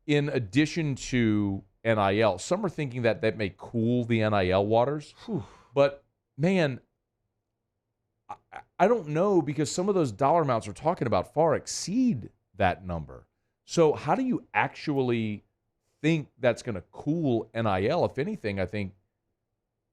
in addition to NIL, some are thinking that may cool the NIL waters. But, man, I don't know, because some of those dollar amounts we're talking about far exceed that number. So how do you actually think that's going to cool NIL? If anything, I think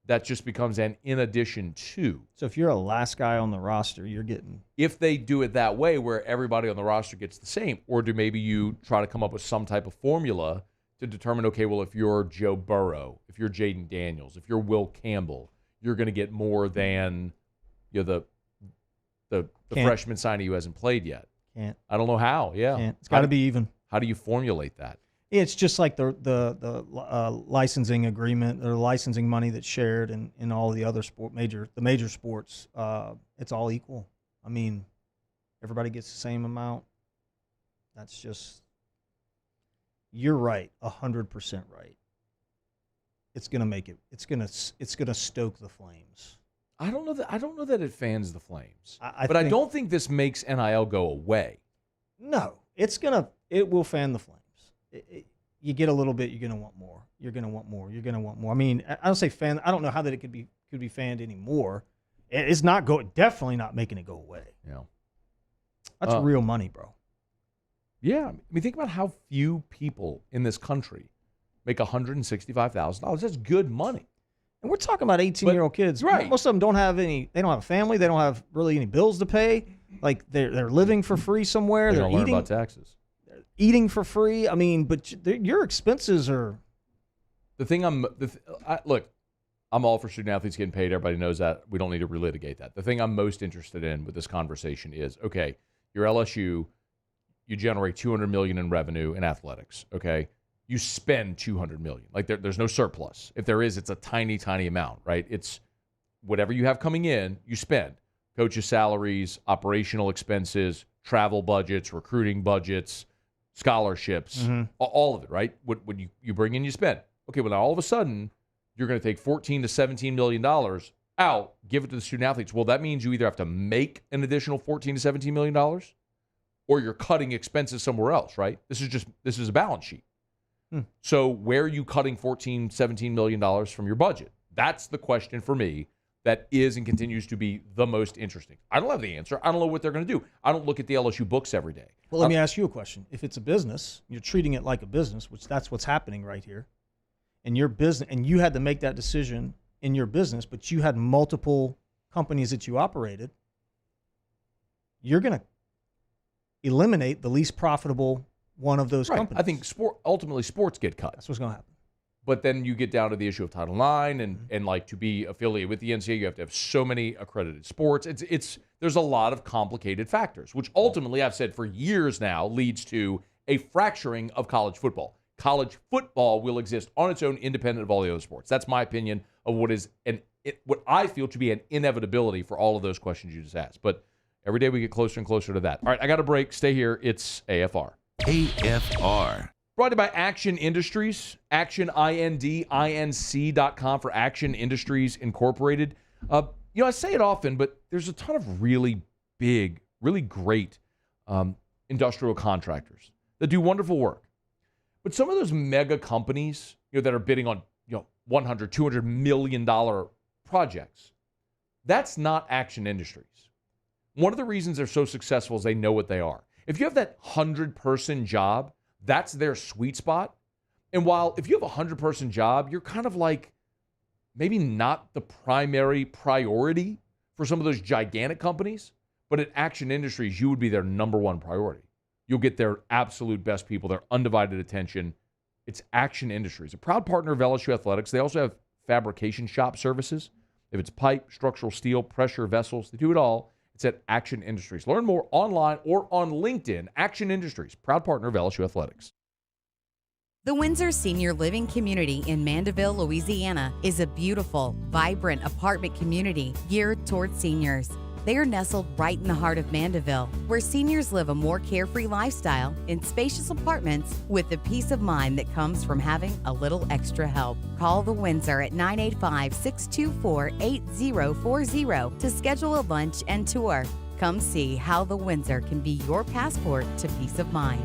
that just becomes an in addition to. So if you're a last guy on the roster, you're getting... If they do it that way where everybody on the roster gets the same, or do maybe you try to come up with some type of formula to determine, okay, well, if you're Joe Burrow, if you're Jaden Daniels, if you're Will Campbell, you're going to get more than the freshman signee who hasn't played yet. Can't. I don't know how. Yeah, It's got to be even. How do you formulate that? It's just like the licensing agreement or licensing money that's shared in all the other major sports. It's all equal. I mean, everybody gets the same amount. That's just. You're right, 100% right. It's gonna make it. It's gonna stoke the flames. I don't know that it fans the flames. I don't think this makes NIL go away. No, it will fan the flames. You get a little bit, you're gonna want more. You're gonna want more. You're gonna want more. I mean, I don't say fan. I don't know how that it could be fanned anymore. It's not definitely not making it go away. Yeah, that's real money, bro. Yeah, I mean, think about how few people in this country make $165,000. That's good money. And we're talking about 18-year-old kids. Right. Most of them don't have a family. They don't have really any bills to pay. Like they're living for free somewhere. They they're don't eating learn about taxes. They're eating for free. I mean, but your expenses are. The thing look, I'm all for student athletes getting paid. Everybody knows that. We don't need to relitigate that. The thing I'm most interested in with this conversation is, okay, you're LSU, you generate $200 million in revenue in athletics. Okay. You spend $200 million. Like there's no surplus. If there is, it's a tiny, tiny amount, right? It's whatever you have coming in, you spend. Coaches' salaries, operational expenses, travel budgets, recruiting budgets, scholarships, all of it, right? What you bring in, you spend. Okay, well now all of a sudden you're going to take $14 to $17 million out, give it to the student athletes. Well, that means you either have to make an additional $14 to $17 million, or you're cutting expenses somewhere else, right? This is a balance sheet. So where are you cutting $14, $17 million from your budget? That's the question for me that is and continues to be the most interesting. I don't have the answer. I don't know what they're going to do. I don't look at the LSU books every day. Well, let me ask you a question. If it's a business, you're treating it like a business, which that's what's happening right here, and your business, and you had to make that decision in your business, but you had multiple companies that you operated, you're going to eliminate the least profitable one of those companies. I think ultimately sports get cut. That's what's going to happen. But then you get down to the issue of Title IX and like to be affiliated with the NCAA, you have to have so many accredited sports. There's a lot of complicated factors, which ultimately I've said for years now leads to a fracturing of college football. College football will exist on its own, independent of all the other sports. That's my opinion of what is what I feel to be an inevitability for all of those questions you just asked. But every day we get closer and closer to that. All right, I got a break. Stay here. It's AFR. AFR. Brought to you by Action Industries, actioninc.com for Action Industries Incorporated. I say it often, but there's a ton of really big, really great industrial contractors that do wonderful work. But some of those mega companies, that are bidding on, $100, $200 million projects, that's not Action Industries. One of the reasons they're so successful is they know what they are. If you have that 100-person job, that's their sweet spot. And while if you have a 100-person job, you're kind of like maybe not the primary priority for some of those gigantic companies, but at Action Industries, you would be their number one priority. You'll get their absolute best people, their undivided attention. It's Action Industries, a proud partner of LSU Athletics. They also have fabrication shop services. If it's pipe, structural steel, pressure vessels, they do it all. It's at Action Industries. Learn more online or on LinkedIn. Action Industries, proud partner of LSU Athletics. The Windsor Senior Living Community in Mandeville, Louisiana is a beautiful, vibrant apartment community geared toward seniors. They are nestled right in the heart of Mandeville, where seniors live a more carefree lifestyle in spacious apartments with the peace of mind that comes from having a little extra help. Call the Windsor at 985-624-8040 to schedule a lunch and tour. Come see how the Windsor can be your passport to peace of mind.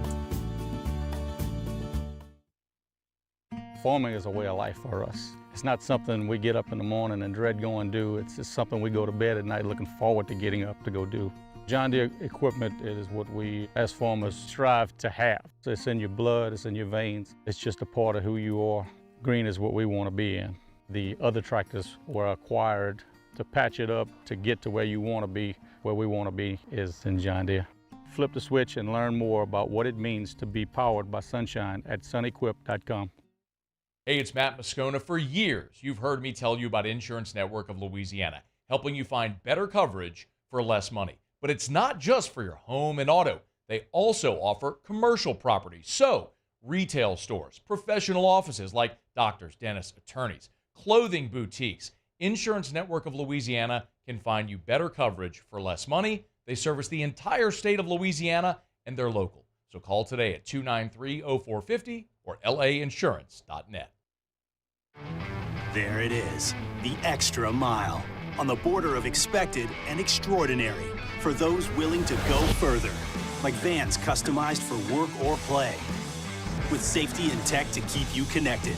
Farming is a way of life for us. It's not something we get up in the morning and dread going do. It's just something we go to bed at night looking forward to getting up to go do. John Deere equipment is what we as farmers strive to have. So it's in your blood, it's in your veins. It's just a part of who you are. Green is what we want to be in. The other tractors were acquired to patch it up to get to where you want to be. Where we want to be is in John Deere. Flip the switch and learn more about what it means to be powered by sunshine at sunequip.com. Hey, it's Matt Moscona. For years, you've heard me tell you about Insurance Network of Louisiana, helping you find better coverage for less money. But it's not just for your home and auto. They also offer commercial property. So, retail stores, professional offices like doctors, dentists, attorneys, clothing boutiques. Insurance Network of Louisiana can find you better coverage for less money. They service the entire state of Louisiana, and they're local. So call today at 293-0450 or lainsurance.net. There it is, the extra mile, on the border of expected and extraordinary for those willing to go further, like vans customized for work or play, with safety and tech to keep you connected,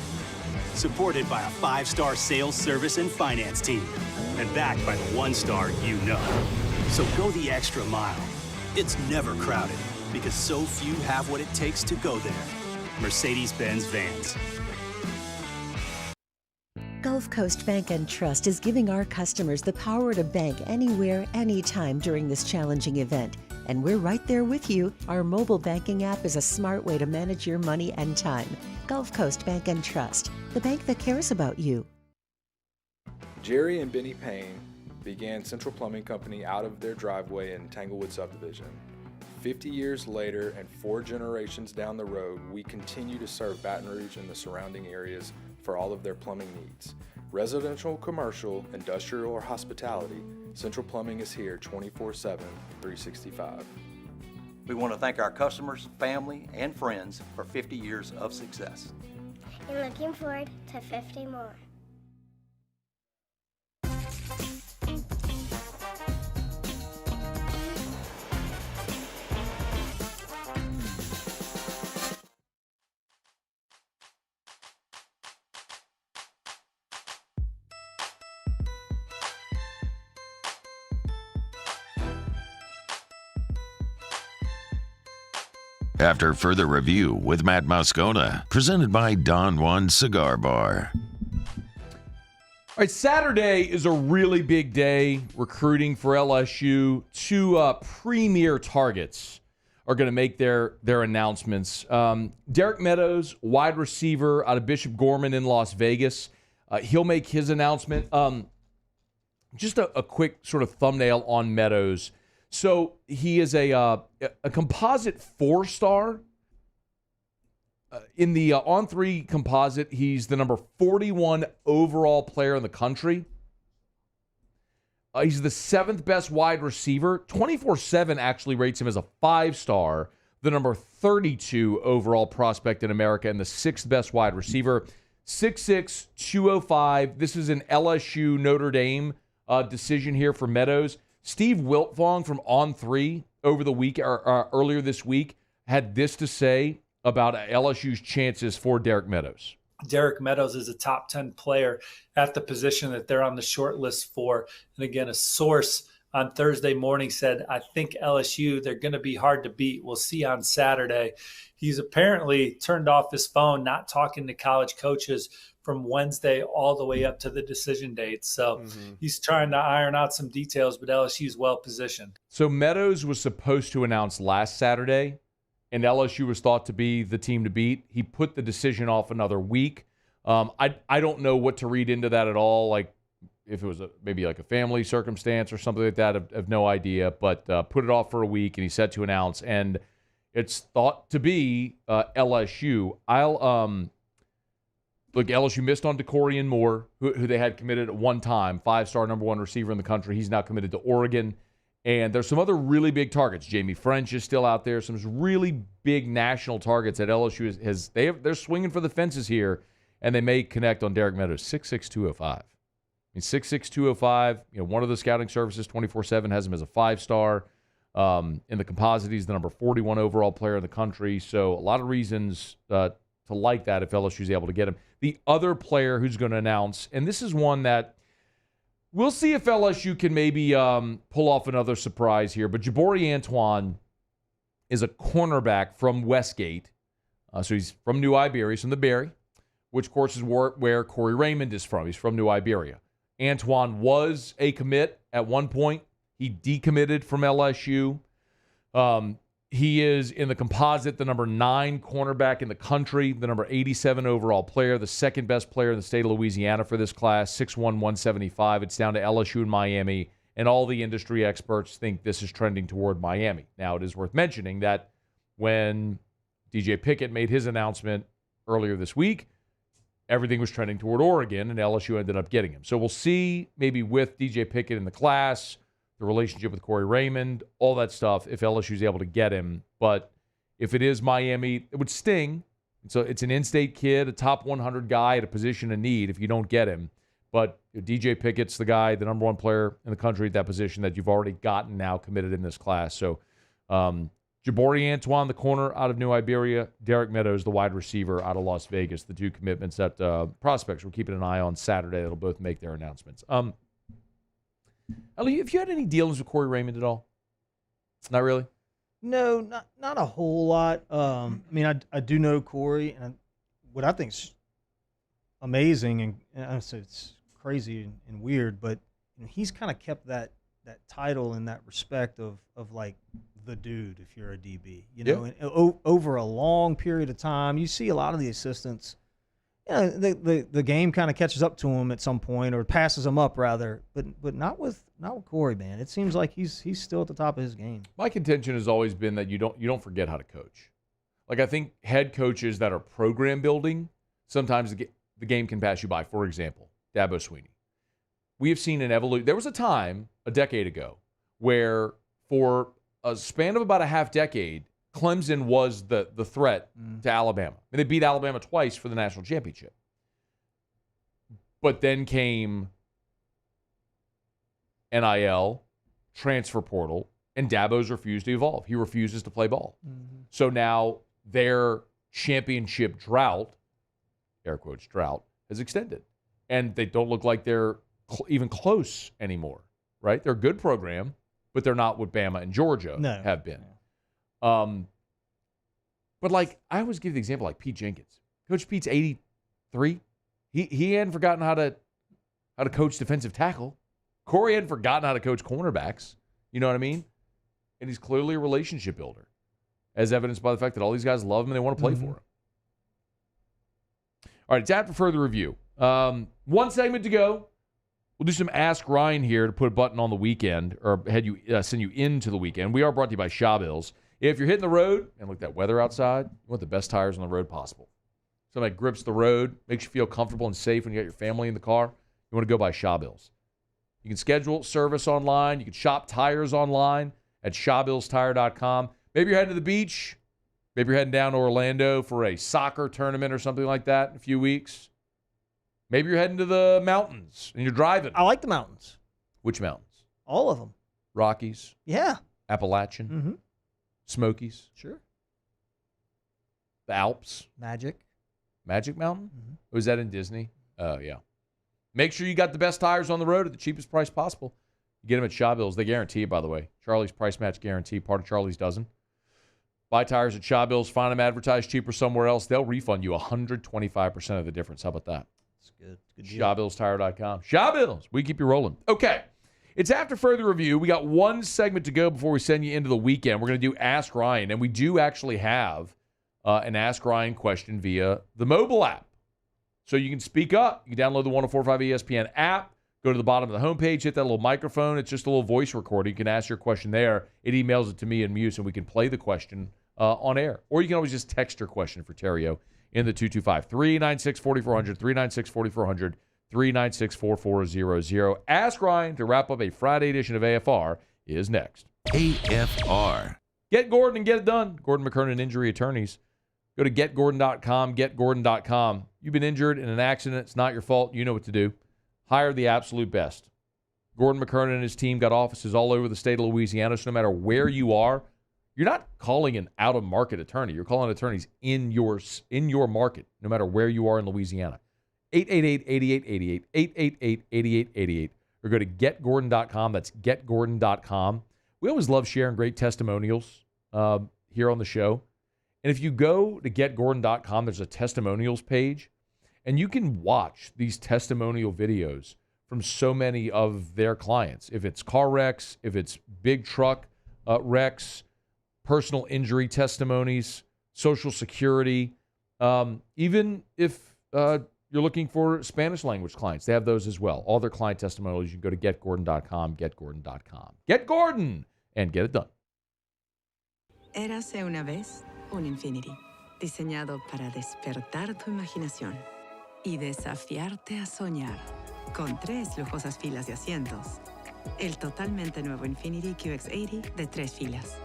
supported by a 5-star sales, service, and finance team, and backed by the 1-star you know. So go the extra mile. It's never crowded, because so few have what it takes to go there. Mercedes-Benz Vans. Gulf Coast Bank and Trust is giving our customers the power to bank anywhere, anytime during this challenging event. And we're right there with you. Our mobile banking app is a smart way to manage your money and time. Gulf Coast Bank and Trust, the bank that cares about you. Jerry and Benny Payne began Central Plumbing Company out of their driveway in Tanglewood subdivision. 50 years later and 4 generations down the road, we continue to serve Baton Rouge and the surrounding areas for all of their plumbing needs. Residential, commercial, industrial, or hospitality, Central Plumbing is here 24/7, 365. We want to thank our customers, family, and friends for 50 years of success. And looking forward to 50 more. After further review with Matt Moscona, presented by Don Juan Cigar Bar. All All right, Saturday is a really big day recruiting for LSU. Two premier targets are going to make their announcements. Derek Meadows, wide receiver out of Bishop Gorman in Las Vegas. He'll make his announcement. Just a quick sort of thumbnail on Meadows. So he is a composite 4-star. In the on-3 composite, he's the number 41 overall player in the country. He's the 7th best wide receiver. 24/7 actually rates him as a 5-star, the number 32 overall prospect in America, and the 6th best wide receiver. 6'6", 205. This is an LSU Notre Dame decision here for Meadows. Steve Wiltfong from On3 over the week or earlier this week had this to say about LSU's chances for Derek Meadows. Derek Meadows is a top 10 player at the position that they're on the short list for. And again, a source on Thursday morning said, I think LSU, they're going to be hard to beat. We'll see on Saturday. He's apparently turned off his phone, not talking to college coaches from Wednesday all the way up to the decision date. So he's trying to iron out some details, but LSU is well positioned. So Meadows was supposed to announce last Saturday, and LSU was thought to be the team to beat. He put the decision off another week. I don't know what to read into that at all, like if it was maybe like a family circumstance or something like that. I have no idea, but put it off for a week, and he's set to announce. And it's thought to be LSU. Look, LSU missed on DeCorian Moore, who they had committed at one time, 5-star number 1 receiver in the country. He's now committed to Oregon. And there's some other really big targets. Jamie French is still out there. Some really big national targets that LSU they're swinging for the fences here, and they may connect on Derek Meadows. 6'6", 205. I mean, 6'6", 205. One of the scouting services, 24/7, has him as a 5-star. In the composite, he's the number 41 overall player in the country. So a lot of reasons to like that if LSU's able to get him. The other player who's going to announce, and this is one that we'll see if LSU can maybe pull off another surprise here. But Jabari Antoine is a cornerback from Westgate. So he's from New Iberia. He's from the Berry, which, of course, is where Corey Raymond is from. He's from New Iberia. Antoine was a commit at one point. He decommitted from LSU. He is in the composite, the number 9 cornerback in the country, the number 87 overall player, the 2nd best player in the state of Louisiana for this class, 6'1", 175. It's down to LSU and Miami, and all the industry experts think this is trending toward Miami. Now, it is worth mentioning that when DJ Pickett made his announcement earlier this week, everything was trending toward Oregon, and LSU ended up getting him. So we'll see, maybe with DJ Pickett in the class, the relationship with Corey Raymond, all that stuff, if LSU is able to get him. But if it is Miami, it would sting. So it's an in-state kid, a top 100 guy at a position of need if you don't get him. But DJ Pickett's the guy, the number 1 player in the country at that position that you've already gotten now committed in this class. So Jabari Antoine, the corner out of New Iberia, Derek Meadows, the wide receiver out of Las Vegas, the 2 commitments that prospects we're keeping an eye on Saturday that'll both make their announcements. Ellie, have you had any dealings with Corey Raymond at all? Not really? No, not a whole lot. I mean, I do know Corey, and what I think is amazing, and I say it's crazy and weird, but he's kind of kept that title in that respect of like the dude if you're a DB. And over a long period of time, you see a lot of the assistants. The game kind of catches up to him at some point, or passes him up rather, but not with Corey, man. It seems like he's still at the top of his game. My contention has always been that you don't forget how to coach. Like, I think head coaches that are program building, sometimes the game can pass you by. For example, Dabo Swinney. We have seen an evolution. There was a time a decade ago where for a span of about a half decade, Clemson was the threat to Alabama. And they beat Alabama twice for the national championship. But then came NIL, transfer portal, and Dabo's refused to evolve. He refuses to play ball. Mm-hmm. So now their championship drought, air quotes drought, has extended. And they don't look like they're even close anymore, right? They're a good program, but they're not what Bama and Georgia have been. But like, I always give the example like Pete Jenkins. Coach Pete's 83. He hadn't forgotten how to how to coach defensive tackle. Corey hadn't forgotten how to coach cornerbacks. You know what I mean? And he's clearly a relationship builder, as evidenced by the fact that all these guys love him and they want to play for him. All right, it's after further review. One segment to go. We'll do some Ask Ryan here to put a button on the weekend or send you into the weekend. We are brought to you by Shaw Bills. If you're hitting the road and look at that weather outside, you want the best tires on the road possible. Something that grips the road, makes you feel comfortable and safe when you got your family in the car. You want to go by Shaw Bills. You can schedule service online. You can shop tires online at ShawBillsTire.com. Maybe you're heading to the beach. Maybe you're heading down to Orlando for a soccer tournament or something like that in a few weeks. Maybe you're heading to the mountains and you're driving. I like the mountains. Which mountains? All of them. Rockies? Yeah. Appalachian? Mm-hmm. Smokies? Sure. The Alps? Magic Mountain? Mm-hmm. Was that in Disney? Oh, yeah. Make sure you got the best tires on the road at the cheapest price possible. You get them at Shaw Bills. They guarantee it, by the way. Charlie's Price Match Guarantee, part of Charlie's Dozen. Buy tires at Shaw Bills. Find them advertised cheaper somewhere else. They'll refund you 125% of the difference. How about that? That's good. Good deal. ShawBillsTire.com. Shaw Bills. We keep you rolling. Okay. It's after further review. We got one segment to go before we send you into the weekend. We're going to do Ask Ryan, and we do actually have an Ask Ryan question via the mobile app. So you can speak up. You can download the 104.5 ESPN app. Go to the bottom of the homepage, hit that little microphone. It's just a little voice recording. You can ask your question there. It emails it to me and Muse, and we can play the question on air. Or you can always just text your question for Theriot in the 225-396-4400, 396-4400, 396-4400. Ask Ryan to wrap up a Friday edition of AFR is next. AFR. Get Gordon and get it done. Gordon McKernan Injury Attorneys. Go to getgordon.com, getgordon.com. You've been injured in an accident. It's not your fault. You know what to do. Hire the absolute best. Gordon McKernan and his team got offices all over the state of Louisiana, so no matter where you are, you're not calling an out-of-market attorney. You're calling attorneys in your market, no matter where you are in Louisiana. 888-8888, 888-8888, or go to getgordon.com. That's getgordon.com. We always love sharing great testimonials here on the show. And if you go to getgordon.com, there's a testimonials page, and you can watch these testimonial videos from so many of their clients. If it's car wrecks, if it's big truck wrecks, personal injury testimonies, Social Security, even if you're looking for Spanish language clients, they have those as well. All their client testimonials, you can go to getgordon.com, getgordon.com. Get Gordon and get it done. Érase una vez un Infinity, diseñado para despertar tu imaginación y desafiarte a soñar, con 3 lujosas filas de asientos. El totalmente nuevo Infinity QX80 de 3 filas.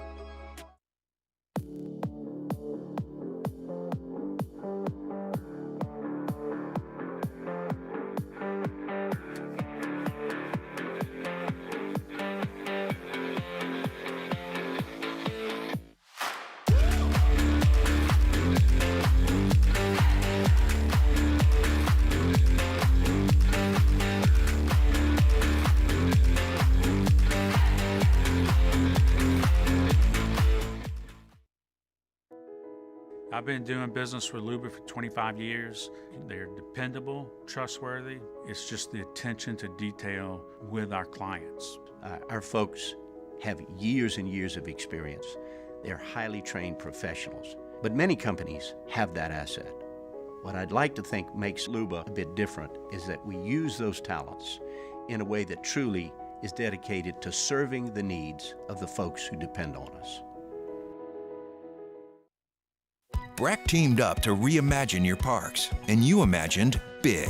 I've been doing business with Luba for 25 years. They're dependable, trustworthy. It's just the attention to detail with our clients. Our folks have years and years of experience. They're highly trained professionals. But many companies have that asset. What I'd like to think makes Luba a bit different is that we use those talents in a way that truly is dedicated to serving the needs of the folks who depend on us. Breck teamed up to reimagine your parks, and you imagined big.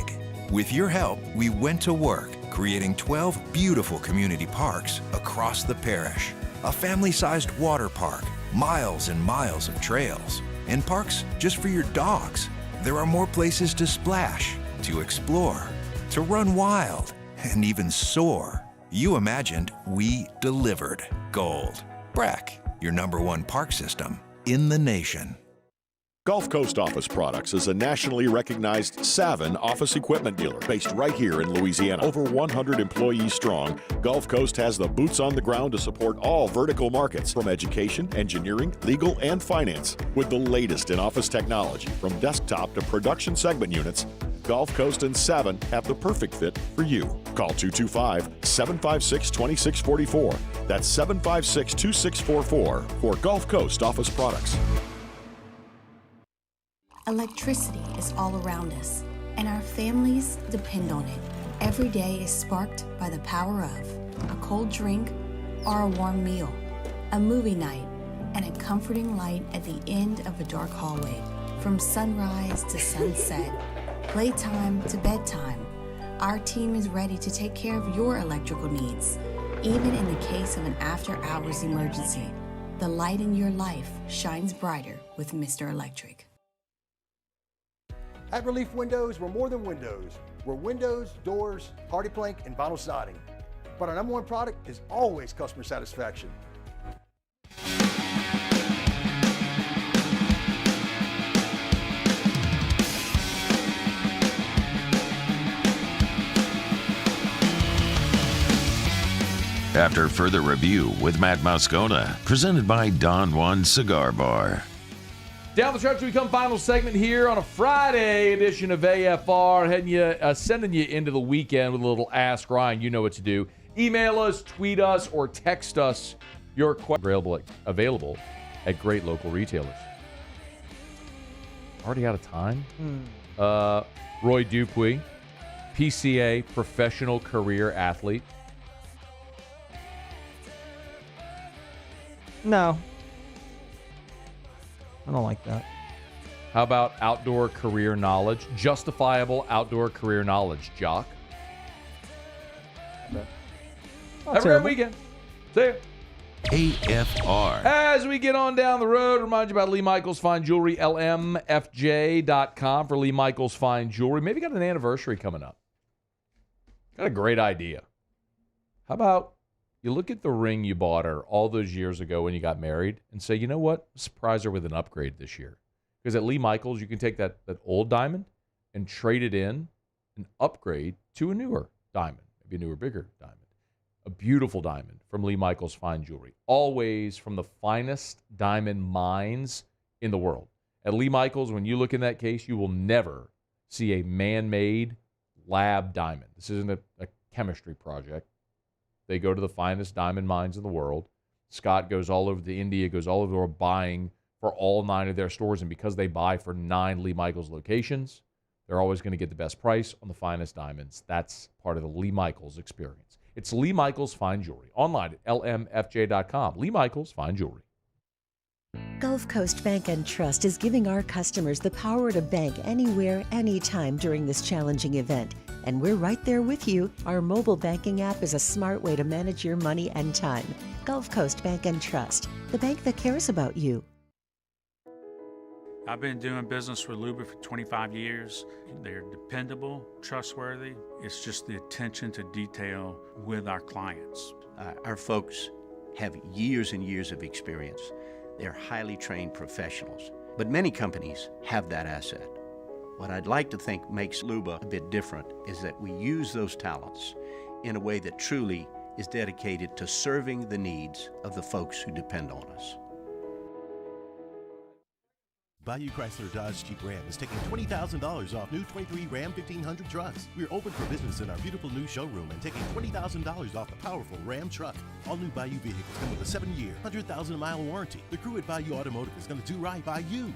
With your help, we went to work, creating 12 beautiful community parks across the parish. A family-sized water park, miles and miles of trails, and parks just for your dogs. There are more places to splash, to explore, to run wild, and even soar. You imagined, we delivered. Gold. Breck, your #1 park system in the nation. Gulf Coast Office Products is a nationally recognized Savin office equipment dealer based right here in Louisiana. Over 100 employees strong, Gulf Coast has the boots on the ground to support all vertical markets, from education, engineering, legal, and finance. With the latest in office technology, from desktop to production segment units, Gulf Coast and Savin have the perfect fit for you. Call 225-756-2644. That's 756-2644 for Gulf Coast office products. Electricity is all around us, and our families depend on it. Every day is sparked by the power of a cold drink or a warm meal, a movie night, and a comforting light at the end of a dark hallway. From sunrise to sunset, playtime to bedtime, our team is ready to take care of your electrical needs. Even in the case of an after-hours emergency, the light in your life shines brighter with Mr. Electric. At Relief Windows, we're more than windows. We're windows, doors, hardy plank, and vinyl siding. But our number one product is always customer satisfaction. After further review with Matt Moscona, presented by Don Juan Cigar Bar. Down the stretch, we come final segment here on a Friday edition of AFR, sending you into the weekend with a little Ask Ryan. You know what to do. Email us, tweet us, or text us your questions. Available at great local retailers. Already out of time? Roy Dupuy, PCA, professional career athlete. No. I don't like that. How about outdoor career knowledge? Justifiable outdoor career knowledge, jock. Have a great weekend. See ya. AFR. As we get on down the road, remind you about Lee Michaels Fine Jewelry, lmfj.com for Lee Michaels Fine Jewelry. Maybe got an anniversary coming up. Got a great idea. How about you look at the ring you bought her all those years ago when you got married and say, you know what? Surprise her with an upgrade this year. Because at Lee Michaels, you can take that old diamond and trade it in and upgrade to a newer diamond, maybe a newer, bigger diamond. A beautiful diamond from Lee Michaels Fine Jewelry. Always from the finest diamond mines in the world. At Lee Michaels, when you look in that case, you will never see a man-made lab diamond. This isn't a chemistry project. They go to the finest diamond mines in the world. Scott goes all over to India, goes all over the world buying for all 9 of their stores. And because they buy for 9 Lee Michaels locations, they're always going to get the best price on the finest diamonds. That's part of the Lee Michaels experience. It's Lee Michaels Fine Jewelry. Online at lmfj.com. Lee Michaels Fine Jewelry. Gulf Coast Bank and Trust is giving our customers the power to bank anywhere, anytime during this challenging event. And we're right there with you. Our mobile banking app is a smart way to manage your money and time. Gulf Coast Bank and Trust, the bank that cares about you. I've been doing business with Luba for 25 years. They're dependable, trustworthy. It's just the attention to detail with our clients. Our folks have years and years of experience. They're highly trained professionals. But many companies have that asset. What I'd like to think makes Luba a bit different is that we use those talents in a way that truly is dedicated to serving the needs of the folks who depend on us. Bayou Chrysler Dodge Jeep Ram is taking $20,000 off new 23 Ram 1500 trucks. We're open for business in our beautiful new showroom and taking $20,000 off the powerful Ram truck. All new Bayou vehicles come with a 7-year, 100,000-mile warranty. The crew at Bayou Automotive is going to do right by you.